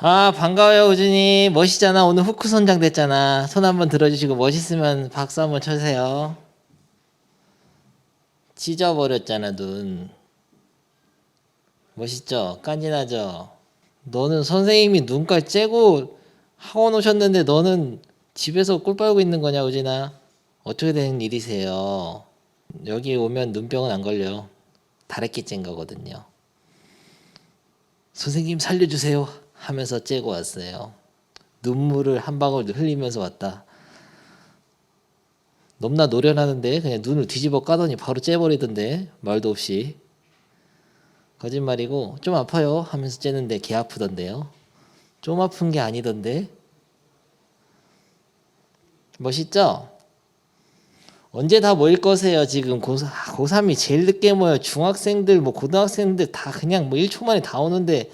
아, 반가워요, 우진이. 멋있잖아. 오늘 후크 선장 됐잖아. 손 한번 들어주시고 멋있으면 박수 한번 쳐주세요. 찢어버렸잖아, 눈. 멋있죠? 깐진하죠? 너는 선생님이 눈깔 째고 학원 오셨는데 너는 집에서 꿀 빨고 있는 거냐, 우진아? 어떻게 된 일이세요? 여기 오면 눈병은 안 걸려. 다래끼 찐 거거든요. 선생님 살려주세요 하면서 째고 왔어요. 눈물을 한 방울 흘리면서 왔다. 넘나 노련하는데 그냥 눈을 뒤집어 까더니 바로 째버리던데, 말도 없이. 거짓말이고 좀 아파요 하면서 째는데 개 아프던데요. 좀 아픈 게 아니던데. 멋있죠? 언제 다 모일 거세요? 지금 고3이 제일 늦게 모여. 중학생들 뭐 고등학생들 다 그냥 뭐 1초 만에 다 오는데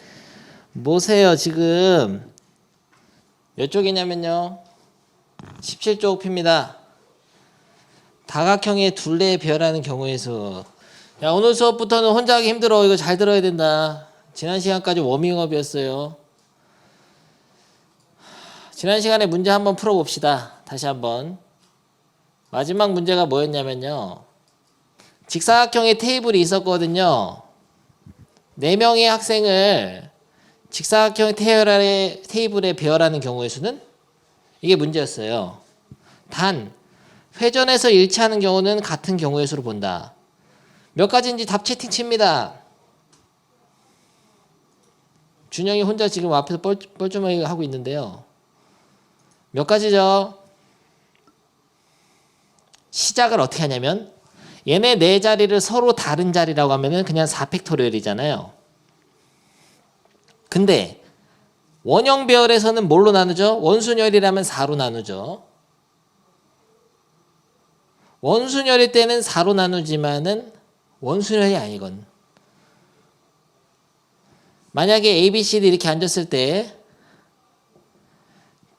뭐세요 지금. 몇 쪽이냐면요, 17쪽 핍니다. 다각형의 둘레의 배열하는 경우의 수. 야, 오늘 수업부터는 혼자 하기 힘들어. 이거 잘 들어야 된다. 지난 시간까지 워밍업이었어요. 지난 시간에 문제 한번 풀어봅시다. 다시 한번. 마지막 문제가 뭐였냐면요, 직사각형의 테이블이 있었거든요. 4명의 학생을 직사각형 테이블에 배열하는 경우의 수는? 이게 문제였어요. 단 회전해서 일치하는 경우는 같은 경우의 수로 본다. 몇 가지인지 답 채팅 칩니다. 준영이 혼자 지금 앞에서 뻘쭘하게 하고 있는데요. 몇 가지죠? 시작을 어떻게 하냐면, 얘네 네 자리를 서로 다른 자리라고 하면은 그냥 4팩토리얼이잖아요. 근데 원형 배열에서는 뭘로 나누죠? 원순열이라면 4로 나누죠. 원순열일 때는 4로 나누지만은 원순열이 아니건. 만약에 A, B, C, D 이렇게 앉았을 때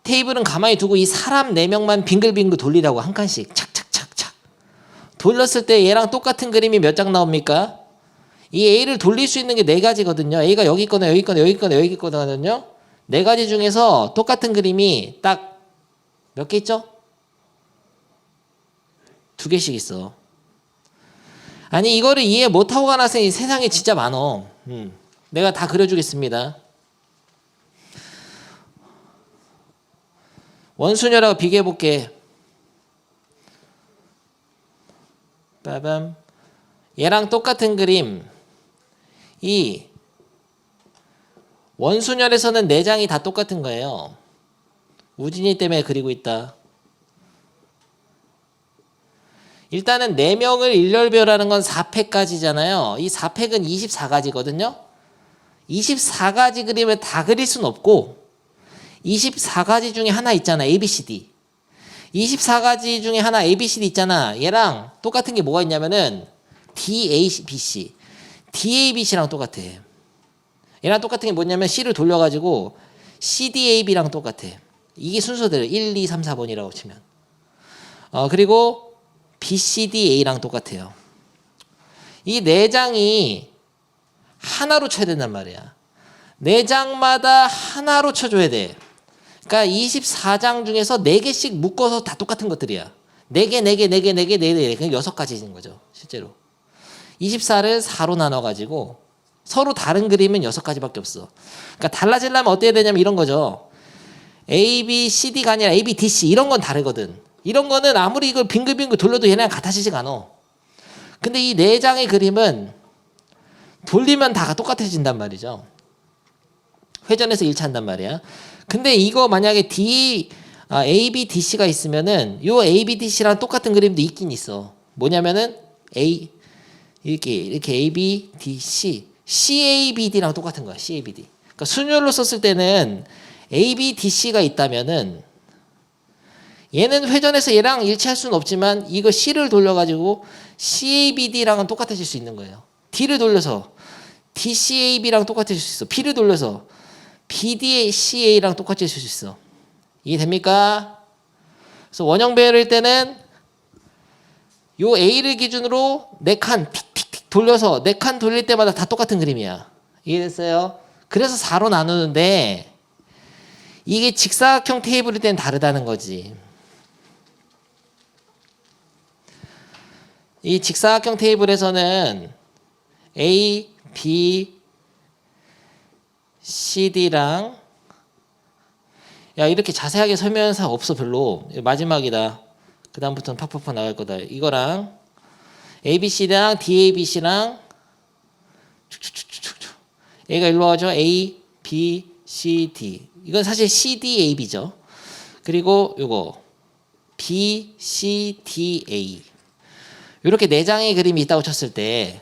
테이블은 가만히 두고 이 사람 4명만 빙글빙글 돌리라고, 한 칸씩 착착착착 돌렸을 때 얘랑 똑같은 그림이 몇 장 나옵니까? 이 A를 돌릴 수 있는 게 4가지거든요. A가 여기 있거나 여기 있거나 여기 있거나 여기 있거든요. 4가지 중에서 똑같은 그림이 딱 몇 개 있죠? 2개씩 있어. 아니, 이거를 이해 못하고 간 학생이 세상에 진짜 많어. 내가 다 그려주겠습니다. 원순열하고 비교해볼게. 빠밤. 얘랑 똑같은 그림. 이 원순열에서는 4장이 다 똑같은 거예요. 우진이 때문에 그리고 있다. 일단은 4명을 일렬배열하는 건 4팩까지잖아요. 이 4팩은 24가지거든요. 24가지 그림을 다 그릴 순 없고 24가지 중에 하나 있잖아. ABCD. 24가지 중에 하나 ABCD 있잖아. 얘랑 똑같은 게 뭐가 있냐면은 DABC. DABC랑 똑같아. 얘랑 똑같은 게 뭐냐면 C를 돌려가지고 CDAB랑 똑같아. 이게 순서대로 1, 2, 3, 4번이라고 치면. 그리고 BCDA랑 똑같아요. 이 4장이 하나로 쳐야 된단 말이야. 4장마다 하나로 쳐줘야 돼. 그러니까 24장 중에서 4개씩 묶어서 다 똑같은 것들이야. 4개, 4개, 4개, 4개, 4개, 그냥 6가지인 거죠, 실제로. 24를 4로 나눠가지고 서로 다른 그림은 6가지밖에 없어. 그러니까 달라지려면 어떻게 되냐면 이런 거죠. A, B, C, D가 아니라 A, B, D, C, 이런 건 다르거든. 이런 거는 아무리 이걸 빙글빙글 돌려도 얘네랑 같아지지가 않아. 근데 이 4장의 그림은 돌리면 다 똑같아진단 말이죠. 회전해서 일치한단 말이야. 근데 이거 만약에 A, B, D, C가 있으면은 요 A, B, D, C랑 똑같은 그림도 있긴 있어. 뭐냐면은 이렇게 A, B, D, C, C, A, B, D랑 똑같은 거야. C, A, B, D. 그러니까 순열로 썼을 때는 A, B, D, C가 있다면은 얘는 회전해서 얘랑 일치할 수는 없지만 이거 C를 돌려가지고 CABD랑은 똑같아질 수 있는 거예요. D를 돌려서 DCAB랑 똑같아질 수 있어. B를 돌려서 BDCA랑 똑같아질 수 있어. 이해됩니까? 그래서 원형 배열일 때는 요 A를 기준으로 4칸 틱틱틱 돌려서 4칸 돌릴 때마다 다 똑같은 그림이야. 이해됐어요? 그래서 4로 나누는데 이게 직사각형 테이블일 땐 다르다는 거지. 이 직사각형 테이블에서는 A, B, C, D랑 야 이렇게 자세하게 설명하는 사람 없어 별로. 마지막이다. 그 다음부터는 팍팍팍 나갈 거다. 이거랑 A, B, C, D랑 D, A, B, C랑 A가 일로 와죠. A, B, C, D. 이건 사실 C, D, A, B죠. 그리고 요거 B, C, D, A. 이렇게 네 장의 그림이 있다고 쳤을 때,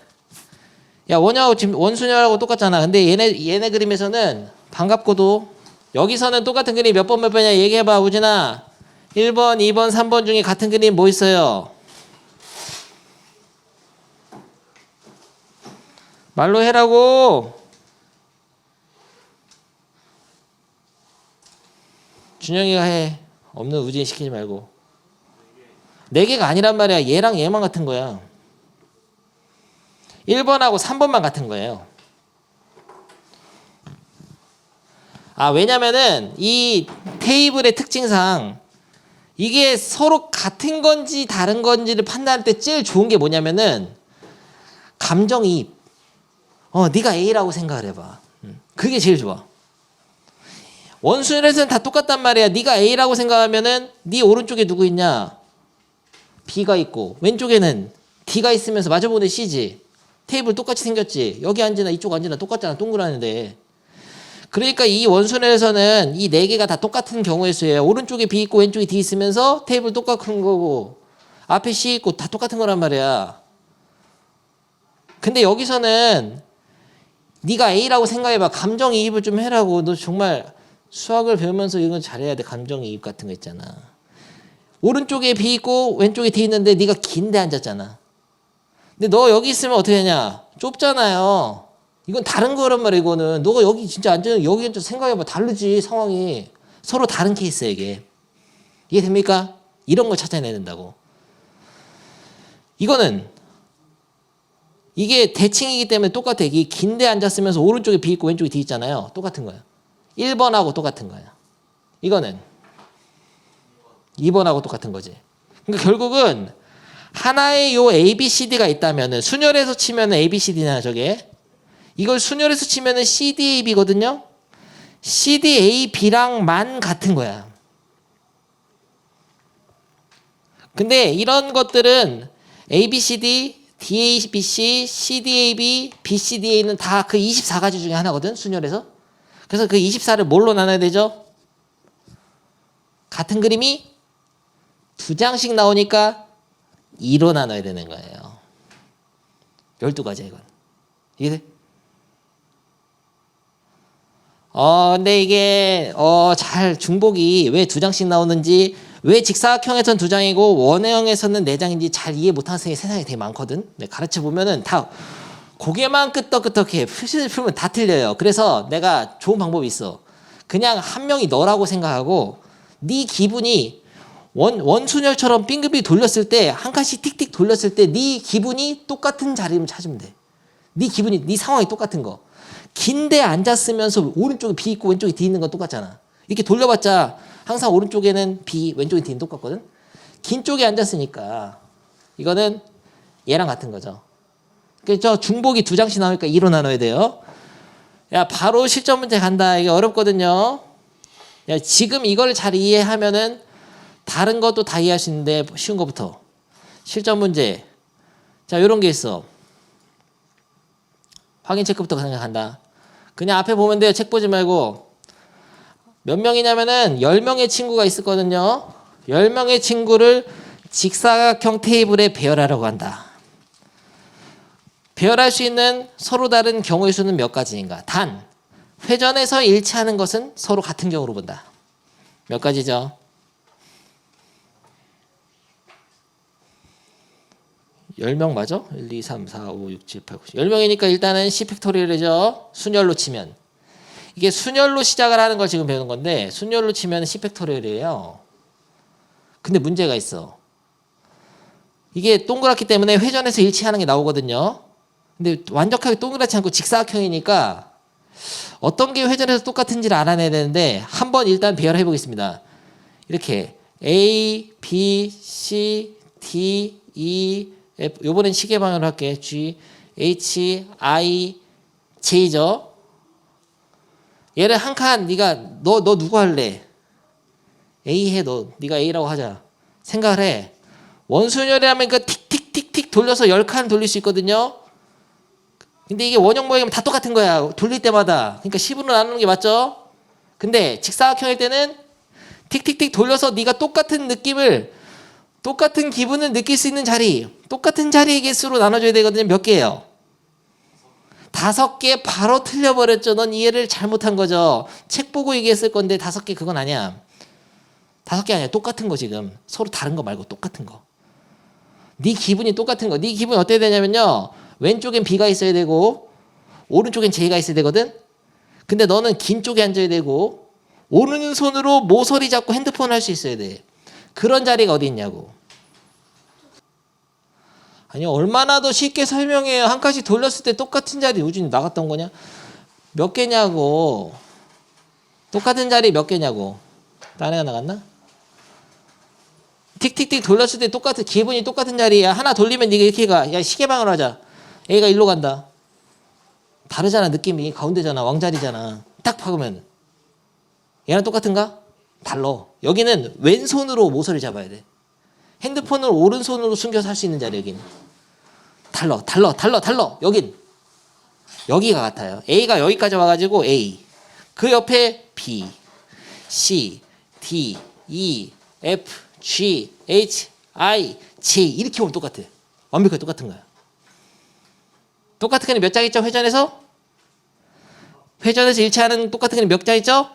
야 원하고 지금 원순열하고 똑같잖아. 근데 얘네 그림에서는 반갑고도 여기서는 똑같은 그림 몇 번 몇 번이냐 얘기해봐 우진아. 1번, 2번, 3번 중에 같은 그림 뭐 있어요? 말로 해라고. 준영이가 해. 없는 우진이 시키지 말고. 4개가 아니란 말이야. 얘랑 얘만 같은 거야. 1번하고 3번만 같은 거예요. 아, 왜냐면은 이 테이블의 특징상 이게 서로 같은 건지 다른 건지를 판단할 때 제일 좋은 게 뭐냐면은 감정이입. 네가 A라고 생각을 해봐. 그게 제일 좋아. 원순열에서는 다 똑같단 말이야. 네가 A라고 생각하면은 네 오른쪽에 누구 있냐? B가 있고 왼쪽에는 D가 있으면서 마주보는 C지. 테이블 똑같이 생겼지. 여기 앉으나 이쪽 앉으나 똑같잖아. 동그라는데. 그러니까 이 원순열에서는 이 4개가 다 똑같은 경우의 수예요. 오른쪽에 B 있고 왼쪽에 D 있으면서 테이블 똑같은 거고 앞에 C 있고 다 똑같은 거란 말이야. 근데 여기서는 네가 A라고 생각해봐. 감정이입을 좀 해라고. 너 정말 수학을 배우면서 이건 잘해야 돼. 감정이입 같은 거 있잖아. 오른쪽에 B 있고 왼쪽에 D 있는데 네가 긴데 앉았잖아. 근데 너 여기 있으면 어떻게 하냐? 좁잖아요. 이건 다른 거란 말이야. 이거는 너가 여기 진짜 앉아 여기 앉아 생각해봐. 다르지 상황이. 서로 다른 케이스야 이게. 이해됩니까? 이런 걸 찾아내야 된다고. 이거는 이게 대칭이기 때문에 똑같아. 이 긴데 앉았으면서 오른쪽에 B 있고 왼쪽에 D 있잖아요. 똑같은 거야. 1번하고 똑같은 거야. 이거는 2번하고 똑같은 거지. 그러니까 결국은 하나의 요 A, B, C, D가 있다면은 순열에서 치면은 A, B, C, D나 저게 이걸 순열에서 치면은 C, D, A, B거든요. C, D, A, B랑만 같은 거야. 근데 이런 것들은 A, B, C, D, D, A, B, C, C, D, A, B, B, C, D, A는 다 그 24가지 중에 하나거든. 순열에서. 그래서 그 24를 뭘로 나눠야 되죠? 같은 그림이 2장씩 나오니까 2로 나눠야 되는 거예요. 12가지야 이건. 이해돼? 근데 이게 잘 중복이 왜 2장씩 나오는지, 왜 직사각형에서는 2장이고 원형에서는 4장인지 잘 이해 못하는 선생님이 세상에 되게 많거든. 네, 가르쳐 보면은 다 고개만 끄떡끄떡해. 표시를 풀면 다 틀려요. 그래서 내가 좋은 방법이 있어. 그냥 한 명이 너라고 생각하고 네 기분이 원순열처럼 빙글빙글 돌렸을 때 한 칸씩 틱틱 돌렸을 때 네 기분이 똑같은 자리를 찾으면 돼. 네 기분이 네 상황이 똑같은 거. 긴데 앉았으면서 오른쪽에 B 있고 왼쪽에 D 있는 건 똑같잖아. 이렇게 돌려봤자 항상 오른쪽에는 B, 왼쪽에 D는 똑같거든. 긴 쪽에 앉았으니까 이거는 얘랑 같은 거죠. 그래서 중복이 2장씩 나오니까 2로 나눠야 돼요. 야, 바로 실전 문제 간다. 이게 어렵거든요. 야, 지금 이걸 잘 이해하면은 다른 것도 다 이해할 수 있는데 쉬운 것부터. 실전 문제. 자, 요런 게 있어. 확인 체크부터 생각한다. 그냥 앞에 보면 돼요. 책 보지 말고. 몇 명이냐면은 10명의 친구가 있었거든요. 10명의 친구를 직사각형 테이블에 배열하려고 한다. 배열할 수 있는 서로 다른 경우의 수는 몇 가지인가? 단, 회전에서 일치하는 것은 서로 같은 경우로 본다. 몇 가지죠? 10명 맞아? 1, 2, 3, 4, 5, 6, 7, 8, 9, 10. 10명이니까 일단은 C 팩토리얼이죠. 순열로 치면. 이게 순열로 시작을 하는 걸 지금 배우는 건데 순열로 치면 C 팩토리얼이에요. 근데 문제가 있어. 이게 동그랗기 때문에 회전에서 일치하는 게 나오거든요. 근데 완벽하게 동그랗지 않고 직사각형이니까 어떤 게 회전해서 똑같은지를 알아내야 되는데 한번 일단 배열해 보겠습니다. 이렇게 A, B, C, D, E, F 요번엔 시계 방향으로 할게. G, H, I, J죠. 얘를 한 칸 네가 너 누구 할래? A 해. 네가 A라고 하자. 생각을 해. 원순열이라면 그 틱틱틱틱 돌려서 10칸 돌릴 수 있거든요. 근데 이게 원형 모양이면 다 똑같은 거야. 돌릴 때마다. 그러니까 10으로 나누는 게 맞죠? 근데 직사각형일 때는 틱틱틱 돌려서 네가 똑같은 느낌을 똑같은 기분을 느낄 수 있는 자리 똑같은 자리의 개수로 나눠줘야 되거든요. 몇 개예요? 5개. 바로 틀려버렸죠. 넌 이해를 잘못한 거죠. 책 보고 얘기했을 건데 5개 그건 아니야. 5개 아니야. 똑같은 거 지금. 서로 다른 거 말고 똑같은 거. 네 기분이 똑같은 거. 네 기분이 어떻게 되냐면요. 왼쪽엔 B가 있어야 되고 오른쪽엔 J가 있어야 되거든. 근데 너는 긴 쪽에 앉아야 되고 오른손으로 모서리 잡고 핸드폰 할 수 있어야 돼. 그런 자리가 어디 있냐고. 아니 얼마나 더 쉽게 설명해요. 한 칸씩 돌렸을 때 똑같은 자리. 우진이 나갔던 거냐? 몇 개냐고. 똑같은 자리 몇 개냐고. 딴 애가 나갔나? 틱틱틱 돌렸을 때 똑같은 기분이 똑같은 자리야. 하나 돌리면 네가 이렇게 가. 야 시계방으로 하자. A가 일로 간다. 다르잖아. 느낌이 가운데잖아. 왕자리잖아. 딱 박으면 얘랑 똑같은가? 달라. 여기는 왼손으로 모서리 잡아야 돼. 핸드폰을 오른손으로 숨겨서 할 수 있는 자리. 여기는 달라. 여긴 여기가 같아요. A가 여기까지 와가지고 A 그 옆에 B, C, D, E, F, G, H, I, J 이렇게 오면 똑같아. 완벽하게 똑같은 거야. 똑같은 게 몇 장 있죠? 회전에서 일치하는 똑같은 게 몇 장 있죠?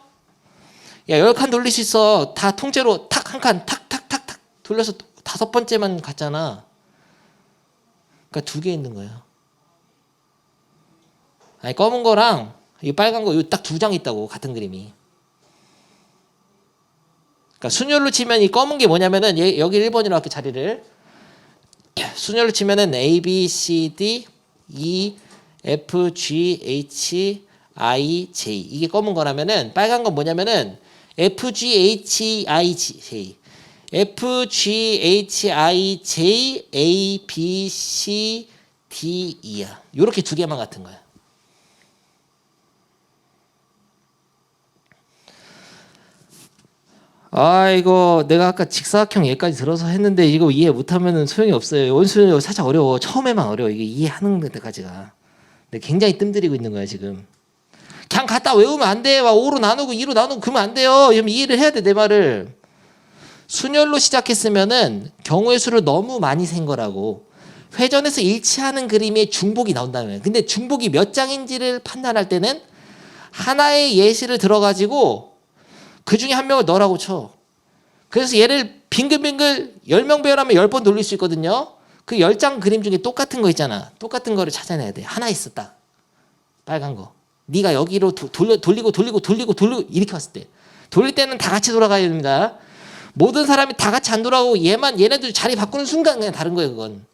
야 10칸 돌릴 수 있어. 다 통째로 탁 한 칸 탁탁탁탁 돌려서 5번째만 갔잖아. 그러니까 2개 있는 거예요. 아니 검은 거랑 이 빨간 거 딱 2장 있다고. 같은 그림이. 그러니까 순열로 치면 이 검은 게 뭐냐면은 여기 1번이라고 할게. 자리를 순열로 치면은 A, B, C, D, E, F, G, H, I, J 이게 검은 거라면은 빨간 건 뭐냐면은 F, G, H, I, J F, G, H, I, J, A, B, C, D, E야. 요렇게 2개만 같은 거야. 아 이거 내가 아까 직사각형 얘까지 들어서 했는데 이거 이해 못하면은 소용이 없어요. 원수는 살짝 어려워. 처음에만 어려워. 이게 이해하는 데까지가. 근데 굉장히 뜸들이고 있는 거야 지금. 그냥 갖다 외우면 안 돼. 막 5로 나누고 2로 나누고 그러면 안 돼요. 이러면 이해를 해야 돼 내 말을. 순열로 시작했으면은 경우의 수를 너무 많이 센 거라고. 회전에서 일치하는 그림의 중복이 나온다는 거예요. 근데 중복이 몇 장인지를 판단할 때는 하나의 예시를 들어가지고 그 중에 한 명을 넣으라고 쳐. 그래서 얘를 빙글빙글 10명 배열하면 10번 돌릴 수 있거든요. 그 10장 그림 중에 똑같은 거 있잖아. 똑같은 거를 찾아내야 돼. 하나 있었다. 빨간 거. 네가 여기로 돌리고 이렇게 왔을 때. 돌릴 때는 다 같이 돌아가야 됩니다. 모든 사람이 다 같이 안 돌아가고 얘네들 자리 바꾸는 순간 그냥 다른 거예요. 그건.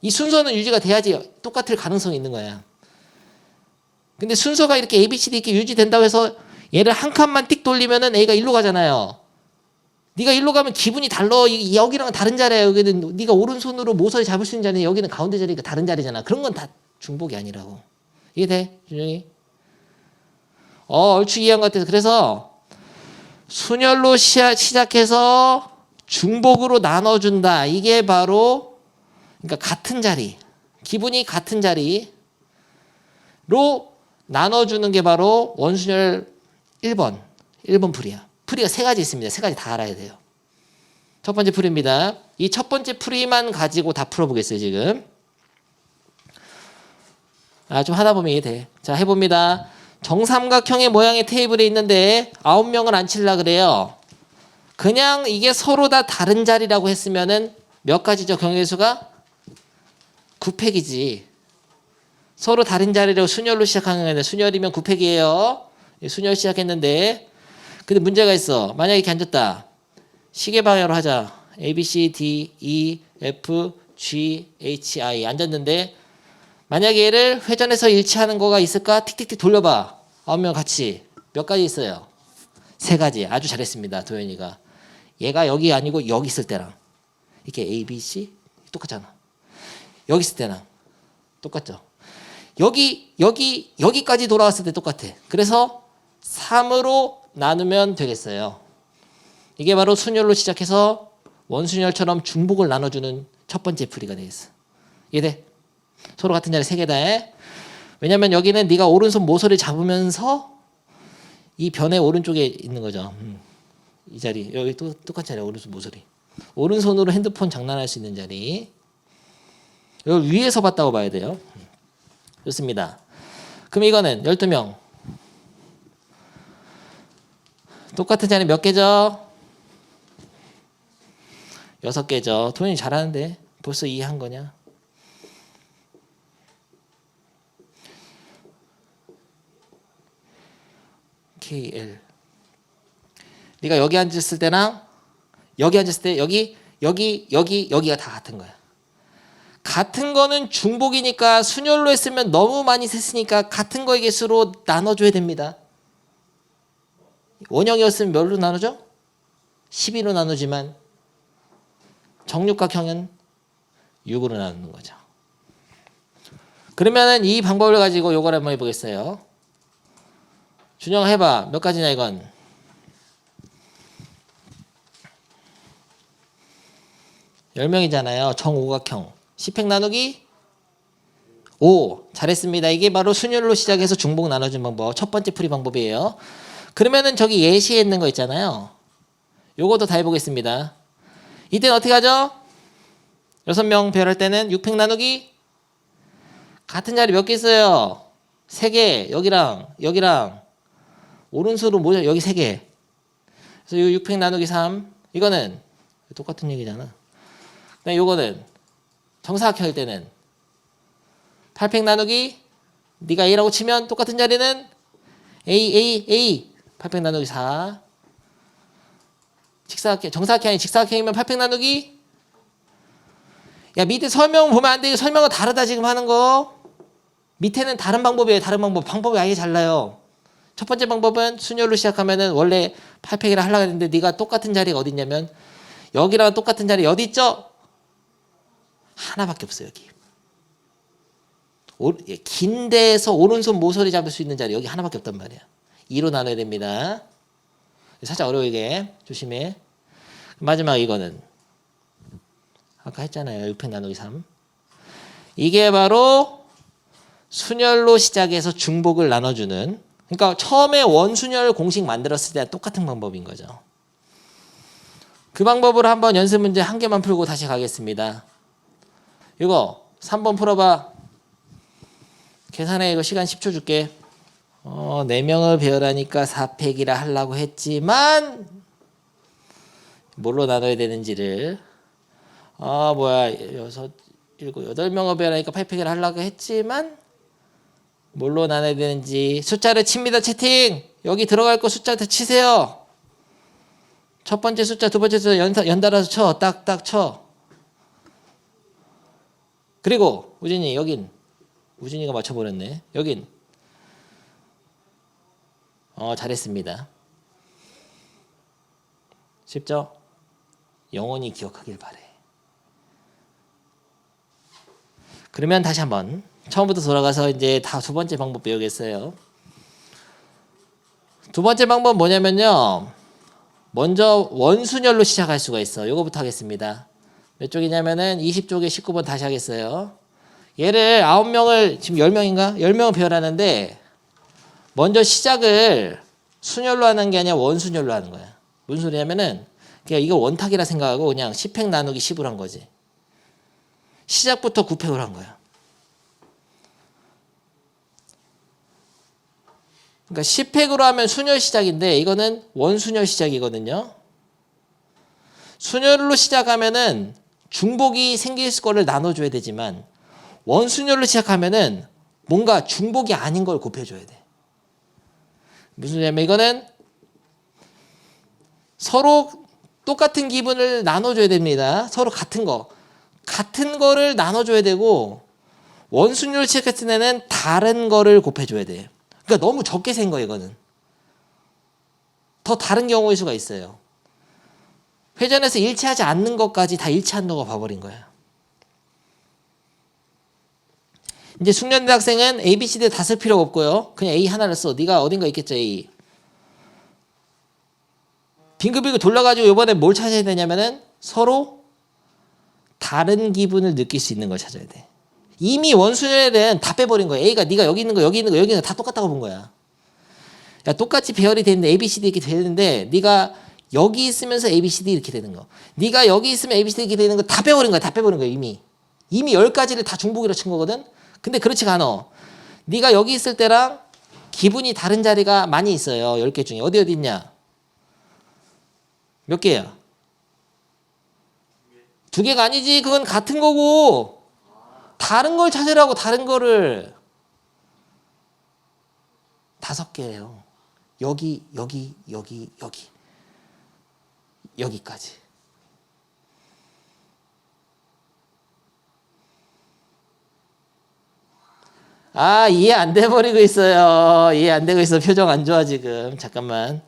이 순서는 유지가 돼야지 똑같을 가능성이 있는 거야. 근데 순서가 이렇게 A, B, C, D 이렇게 유지된다고 해서 얘를 한 칸만 띡 돌리면은 A가 일로 가잖아요. 네가 일로 가면 기분이 달라. 여기랑은 다른 자리야. 여기는 네가 오른손으로 모서리 잡을 수 있는 자리는 여기는 가운데 자리가 다른 자리잖아. 그런 건 다 중복이 아니라고. 이해돼? 준영이? 얼추 이해한 것 같아서. 그래서 순열로 시작해서 중복으로 나눠준다. 이게 바로 그러니까 같은 자리. 기분이 같은 자리로 나눠주는 게 바로 원순열 1번 풀이야. 풀이가 3가지 있습니다. 3가지 다 알아야 돼요. 첫 번째 풀이입니다. 이 첫 번째 풀이만 가지고 다 풀어보겠어요. 지금. 좀 하다 보면 이해돼. 자 해봅니다. 정삼각형의 모양의 테이블에 있는데 9명을 앉힐라 그래요. 그냥 이게 서로 다 다른 자리라고 했으면은 몇 가지죠? 경우의 수가 9팩이지. 서로 다른 자리라고 순열로 시작하는 거예요. 순열이면 9팩이에요. 순열 시작했는데 근데 문제가 있어. 만약에 이렇게 앉았다. 시계 방향으로 하자. A, B, C, D, E, F, G, H, I 앉았는데 만약에 얘를 회전해서 일치하는 거가 있을까? 틱틱틱 돌려봐. 9명 같이. 몇 가지 있어요? 3가지. 아주 잘했습니다. 도현이가. 얘가 여기 아니고 여기 있을 때랑 이렇게 A, B, C 똑같잖아. 여기 있을 때랑 똑같죠. 여기까지 돌아왔을 때 똑같아. 그래서 3으로 나누면 되겠어요. 이게 바로 순열로 시작해서 원순열처럼 중복을 나눠주는 첫 번째 풀이가 되겠어. 이해돼? 서로 같은 자리 3개다. 왜냐면 여기는 네가 오른손 모서리 잡으면서 이 변의 오른쪽에 있는 거죠. 이 자리. 여기 또 똑같이 자리. 오른손 모서리. 오른손으로 핸드폰 장난할 수 있는 자리. 여기 위에서 봤다고 봐야 돼요. 좋습니다. 그럼 이거는 12명. 똑같은 자리 몇 개죠? 6개죠. 도현이 잘하는데 벌써 이해한 거냐? KL. 네가 여기 앉았을 때랑 여기 앉았을 때 여기가 다 같은 거야. 같은 거는 중복이니까 순열로 했으면 너무 많이 셌으니까 같은 거의 개수로 나눠줘야 됩니다. 원형이었으면 몇로 나누죠? 12로 나누지만 정육각형은 6으로 나누는 거죠. 그러면은 이 방법을 가지고 요걸 한번 해보겠어요. 준영아 해봐. 몇 가지냐 이건? (10명이잖아요) 정오각형 10획 나누기 5. 잘했습니다. 이게 바로 순열로 시작해서 중복 나눠준 방법. 첫 번째 풀이 방법이에요. 그러면은 저기 예시에 있는 거 있잖아요. 요것도 다 해보겠습니다. 이때는 어떻게 하죠? 6명 배열할 때는 6획 나누기 같은 자리 몇 개 있어요? 3개. 여기랑 오른손으로 모여 여기 3개. 그래서 요 6획 나누기 3. 이거는 똑같은 얘기잖아. 그다음에 요거는 정사각형일 때는 8획 나누기 네가 A라고 치면 똑같은 자리는 A 8획 나누기 4. 직사각형 정사각형이 직사각형이면 8획 나누기. 야 밑에 설명 보면 안 돼. 설명은 다르다 지금 하는 거. 밑에는 다른 방법이에요. 다른 방법이 아예 달라요. 첫 번째 방법은 순열로 시작하면은 원래 8획이라 하려고 했는데 네가 똑같은 자리가 어디 있냐면 여기랑 똑같은 자리 어디 있죠? 하나밖에 없어요. 여기 긴 데에서 오른손 모서리 잡을 수 있는 자리 여기 하나밖에 없단 말이야. 2로 나눠야 됩니다. 살짝 어려워 이게. 조심해. 마지막 이거는 아까 했잖아요. 6획 나누기 3. 이게 바로 순열로 시작해서 중복을 나눠주는, 그러니까 처음에 원순열 공식 만들었을 때 똑같은 방법인 거죠. 그 방법으로 한번 연습 문제 1개만 풀고 다시 가겠습니다. 이거 3번 풀어봐. 계산해. 이거 시간 10초 줄게. 4명을 배열하니까 4획이라 하려고 했지만 뭘로 나눠야 되는지를 6, 7, 8명을 배열하니까 8획이라 하려고 했지만 뭘로 나눠야 되는지 숫자를 칩니다. 채팅. 여기 들어갈 거 숫자 다 치세요. 첫 번째 숫자, 두 번째 숫자 연달아서 쳐. 딱딱 쳐. 그리고 우진이 여긴 우진이가 맞춰버렸네. 여긴 잘했습니다. 쉽죠? 영원히 기억하길 바래. 그러면 다시 한번 처음부터 돌아가서 이제 다 두 번째 방법 배우겠어요. 두 번째 방법 뭐냐면요. 먼저 원순열로 시작할 수가 있어. 요거부터 하겠습니다. 몇 쪽이냐면은 20쪽에 19번 다시 하겠어요. 얘를 9명을 지금 10명인가? 10명을 배열하는데 먼저 시작을 순열로 하는 게 아니라 원순열로 하는 거야. 무슨 소리냐면은 그냥 이거 원탁이라 생각하고 그냥 10획 나누기 10으로 한 거지. 시작부터 9획을 한 거야. 그러니까 10획으로 하면 순열 시작인데 이거는 원순열 시작이거든요. 순열로 시작하면은 중복이 생길 거를 나눠줘야 되지만 원순열로 시작하면은 뭔가 중복이 아닌 걸 곱해줘야 돼. 무슨 소리냐면 이거는 서로 똑같은 기분을 나눠줘야 됩니다. 서로 같은 거를 나눠줘야 되고 원순위로 시작했을 때는 다른 거를 곱해줘야 돼. 그러니까 너무 적게 센 거예요, 이거는. 더 다른 경우일 수가 있어요. 회전에서 일치하지 않는 것까지 다 일치한다고 봐버린 거야. 이제 숙련된 학생은 A, B, C, D 다 쓸 필요가 없고요. 그냥 A 하나를 써. 네가 어딘가 있겠죠, A. 빙글빙글 돌려가지고 이번에 뭘 찾아야 되냐면은 서로 다른 기분을 느낄 수 있는 걸 찾아야 돼. 이미 원순위에는 다 빼버린 거야. A가 네가 여기 있는 거, 여기 있는 거, 여기 있는 거 다 똑같다고 본 거야. 야, 똑같이 배열이 되는데 A, B, C, D 이렇게 되는데 네가 여기 있으면서 A, B, C, D 이렇게 되는 거. 네가 여기 있으면 A, B, C, D 이렇게 되는 거 다 빼버린 거야. 다 빼버린 거야, 이미. 이미 10가지를 다 중복이라고 친 거거든. 근데 그렇지가 않아. 네가 여기 있을 때랑 기분이 다른 자리가 많이 있어요. 10개 중에. 어디 있냐? 몇 개야? 2개가 아니지. 그건 같은 거고. 다른 걸 찾으라고, 다른 거를. 5개예요. 여기, 여기, 여기, 여기. 여기까지. 아, 이해 안 돼버리고 있어요. 이해 안 되고 있어. 표정 안 좋아, 지금. 잠깐만.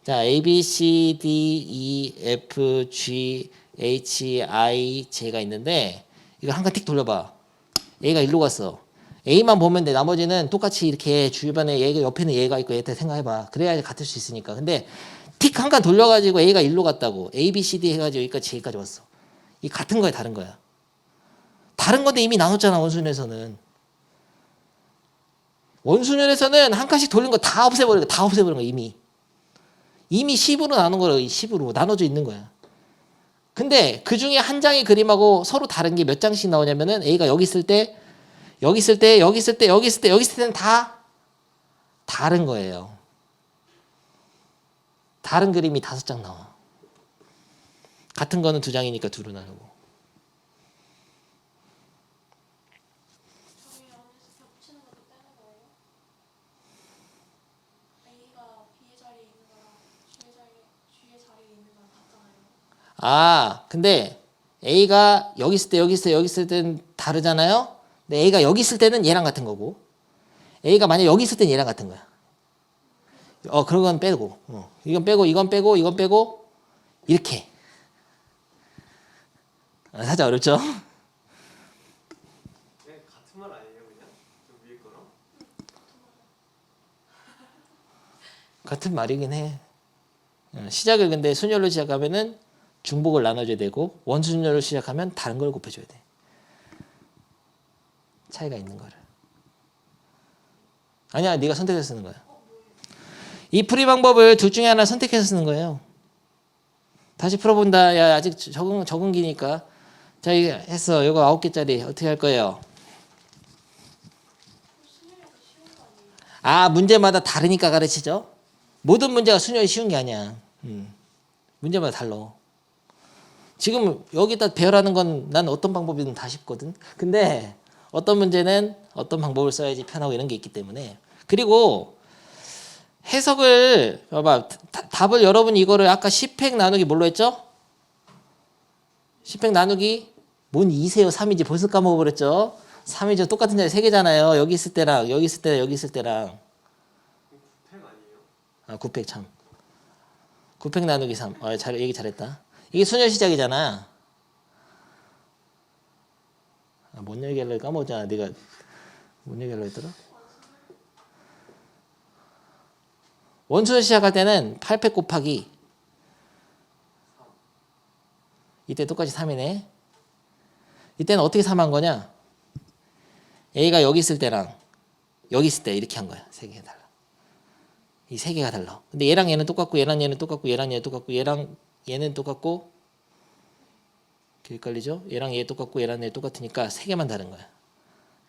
자, A, B, C, D, E, F, G, H, I, J가 있는데, 이거 한 칸 틱 돌려봐. A가 일로 갔어. A만 보면 돼. 나머지는 똑같이 이렇게 주변에 얘가, 옆에는 얘가 있고 얘한테 생각해봐. 그래야지 같을 수 있으니까. 근데 틱 한 칸 돌려가지고 A가 일로 갔다고. A, B, C, D 해가지고 여기까지 J까지 왔어. 이 같은 거야, 다른 거야? 다른 건데 이미 나눴잖아, 원순위에서는. 원순위에서는 한 칸씩 돌린 거 다 없애버린 거야. 다 없애버린 거야, 이미. 이미 10으로 나눈 거야. 10으로 나눠져 있는 거야. 근데 그 중에 한 장의 그림하고 서로 다른 게 몇 장씩 나오냐면은 A가 여기 있을 때, 여기 있을 때, 여기 있을 때, 여기 있을 때, 여기 있을 때는 다 다른 거예요. 다른 그림이 5장 나와. 같은 거는 2장이니까 2로 나누고. 아, 근데 A가 여기 있을 때, 여기 있을 때, 여기 있을 때는 다르잖아요? 근데 A가 여기 있을 때는 얘랑 같은 거고, A가 만약 여기 있을 때는 얘랑 같은 거야. 그런 건 빼고, 이건 빼고, 이건 빼고, 이건 빼고, 이렇게. 살짝 어렵죠? 네, 같은 말 아니에요, 그냥? 저 위에 거랑? 같은 말이긴 해. 시작을 근데 순열로 시작하면은 중복을 나눠줘야 되고, 원순열로 시작하면 다른 걸 곱해줘야 돼. 차이가 있는 거를. 아니야, 네가 선택해서 쓰는 거야. 이 풀이 방법을 둘 중에 하나 선택해서 쓰는 거예요. 다시 풀어본다. 야, 아직 적응기니까. 자, 이거 했어. 이거 9개짜리 어떻게 할 거예요? 아, 문제마다 다르니까 가르치죠? 모든 문제가 순열이 쉬운 게 아니야. 문제마다 달라. 지금 여기다 배열하는 건 난 어떤 방법이든 다 쉽거든. 근데 어떤 문제는 어떤 방법을 써야지 편하고 이런 게 있기 때문에. 그리고 해석을 봐봐. 답을 여러분 이거를 아까 10획 나누기 뭘로 했죠? 10획 나누기 뭔 2세요 3이지 벌써 까먹어버렸죠? 3이죠. 똑같은 자리 3개잖아요. 여기 있을 때랑 여기 있을 때랑 여기 있을 때랑. 9팩 아니에요? 아, 9팩 참. 9팩 나누기 3. 얘기 잘했다. 이게 순열 시작이잖아. 뭔 얘기하려고 까먹었잖아. 네가 뭔 얘기하려고 했더라? 원순열 시작할 때는 8팩 곱하기 이때 똑같이 3이네. 이때는 어떻게 3한 거냐? A가 여기 있을 때랑 여기 있을 때 이렇게 한 거야. 3개가 달라. 이 3개가 달라. 근데 얘랑 얘는 똑같고 얘랑 얘는 똑같고 얘랑 얘는 똑같고 얘랑 얘는 똑같고 헷갈리죠? 얘랑 얘 똑같고 얘랑 얘 똑같으니까 3개만 다른 거야.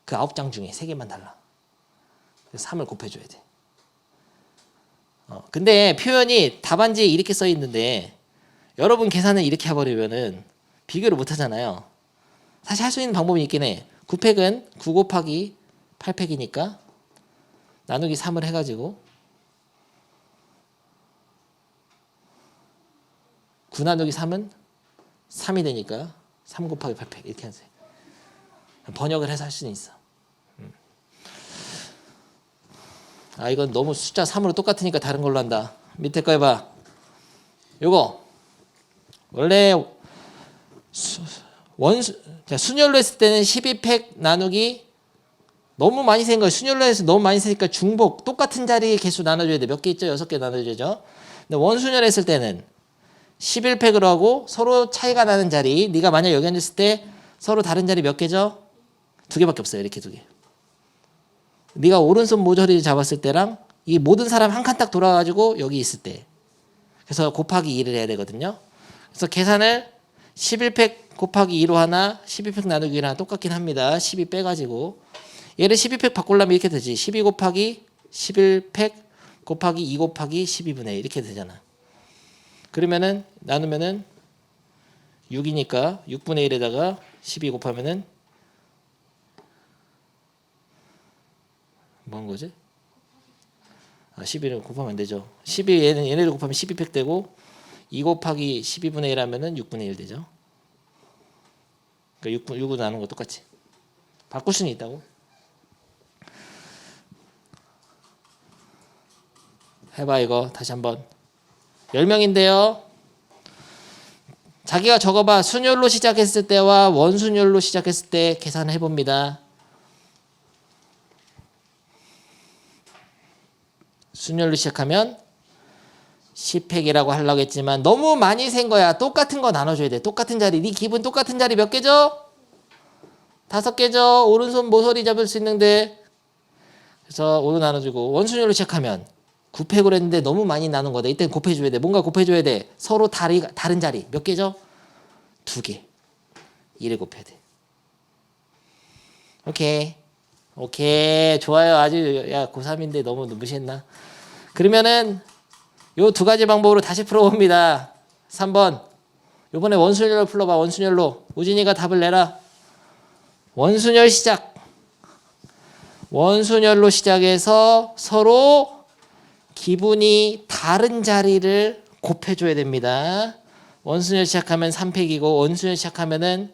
그 9장 중에 3개만 달라. 그래서 3을 곱해줘야 돼. 근데 표현이 답안지에 이렇게 써 있는데 여러분 계산을 이렇게 해버리면은 비교를 못 하잖아요. 사실 할 수 있는 방법이 있긴 해. 9팩은 9 곱하기 8팩이니까 나누기 3을 해가지고 9 나누기 3은 3이 되니까 3 곱하기 8팩 이렇게 하세요. 번역을 해서 할 수는 있어. 아, 이건 너무 숫자 3으로 똑같으니까 다른 걸로 한다. 밑에 거 해봐. 요거 원래 순열로 했을 때는 12팩 나누기 너무 많이 센 거예요. 순열로 해서 너무 많이 세니까 중복 똑같은 자리 개수 나눠줘야 돼. 몇 개 있죠? 6개 나눠줘야죠. 근데 원순열 했을 때는 11팩으로 하고 서로 차이가 나는 자리, 네가 만약 여기 앉았을 때 서로 다른 자리 몇 개죠? 2개밖에 없어요. 이렇게 2개. 네가 오른손 모서리 잡았을 때랑 이 모든 사람 한 칸 딱 돌아가지고 여기 있을 때, 그래서 곱하기 2를 해야 되거든요. 그래서 계산을 11팩 곱하기 2로 하나 12팩 나누기 1 하나 똑같긴 합니다. 12 빼가지고 얘를 12팩 바꾸려면 이렇게 되지. 12 곱하기 11팩 곱하기 2 곱하기 12분의 1 이렇게 되잖아. 그러면은 나누면은 6이니까 6분의 1에다가 12 곱하면은 뭔 거지? 아, 11을 곱하면 안 되죠. 12 얘네를 곱하면 12팩 되고 2 곱하기 12분의 1 하면은 6분의 1 되죠. 그러니까 6으로 나누는 거 똑같이. 바꿀 수는 있다고. 해봐 이거 다시 한번. 10명인데요. 자기가 적어봐. 순열로 시작했을 때와 원순열로 시작했을 때 계산을 해봅니다. 순열로 시작하면 10팩이라고 하려고 했지만 너무 많이 센 거야. 똑같은 거 나눠줘야 돼. 똑같은 자리. 네 기분 똑같은 자리 몇 개죠? 5개죠. 오른손 모서리 잡을 수 있는데. 그래서 5로 나눠주고 원순열로 시작하면 9팩으로 했는데 너무 많이 나눈 거다. 이때는 곱해줘야 돼. 뭔가 곱해줘야 돼. 서로 다른 자리 몇 개죠? 2개. 1을 곱해야 돼. 오케이 좋아요. 아주 야 고3인데 너무 무시했나? 그러면은 요 2가지 방법으로 다시 풀어봅니다. 3번 요번에 원순열로 풀어봐. 원순열로 우진이가 답을 내라. 원순열 시작. 원순열로 시작해서 서로 기분이 다른 자리를 곱해줘야 됩니다. 원순열 시작하면 3팩이고 원순열 시작하면은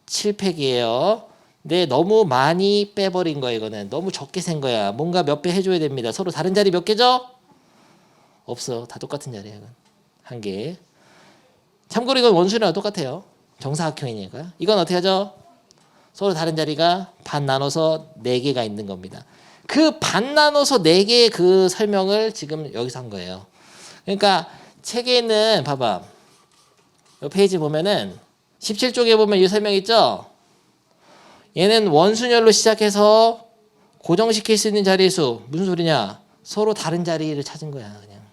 7팩이에요. 근데 너무 많이 빼버린 거야. 이거는 너무 적게 센 거야. 뭔가 몇 배 해줘야 됩니다. 서로 다른 자리 몇 개죠? 없어. 다 똑같은 자리야. 이건. 한 개. 참고로 이건 원순열이랑 똑같아요. 정사각형이니까. 이건 어떻게 하죠? 서로 다른 자리가 반 나눠서 4개가 있는 겁니다. 그 반 나눠서 4개의 그 설명을 지금 여기서 한 거예요. 그러니까 책에 있는 봐봐. 이 페이지 보면은 17쪽에 보면 이 설명 있죠? 얘는 원순열로 시작해서 고정시킬 수 있는 자리의 수. 무슨 소리냐? 서로 다른 자리를 찾은 거야. 그냥.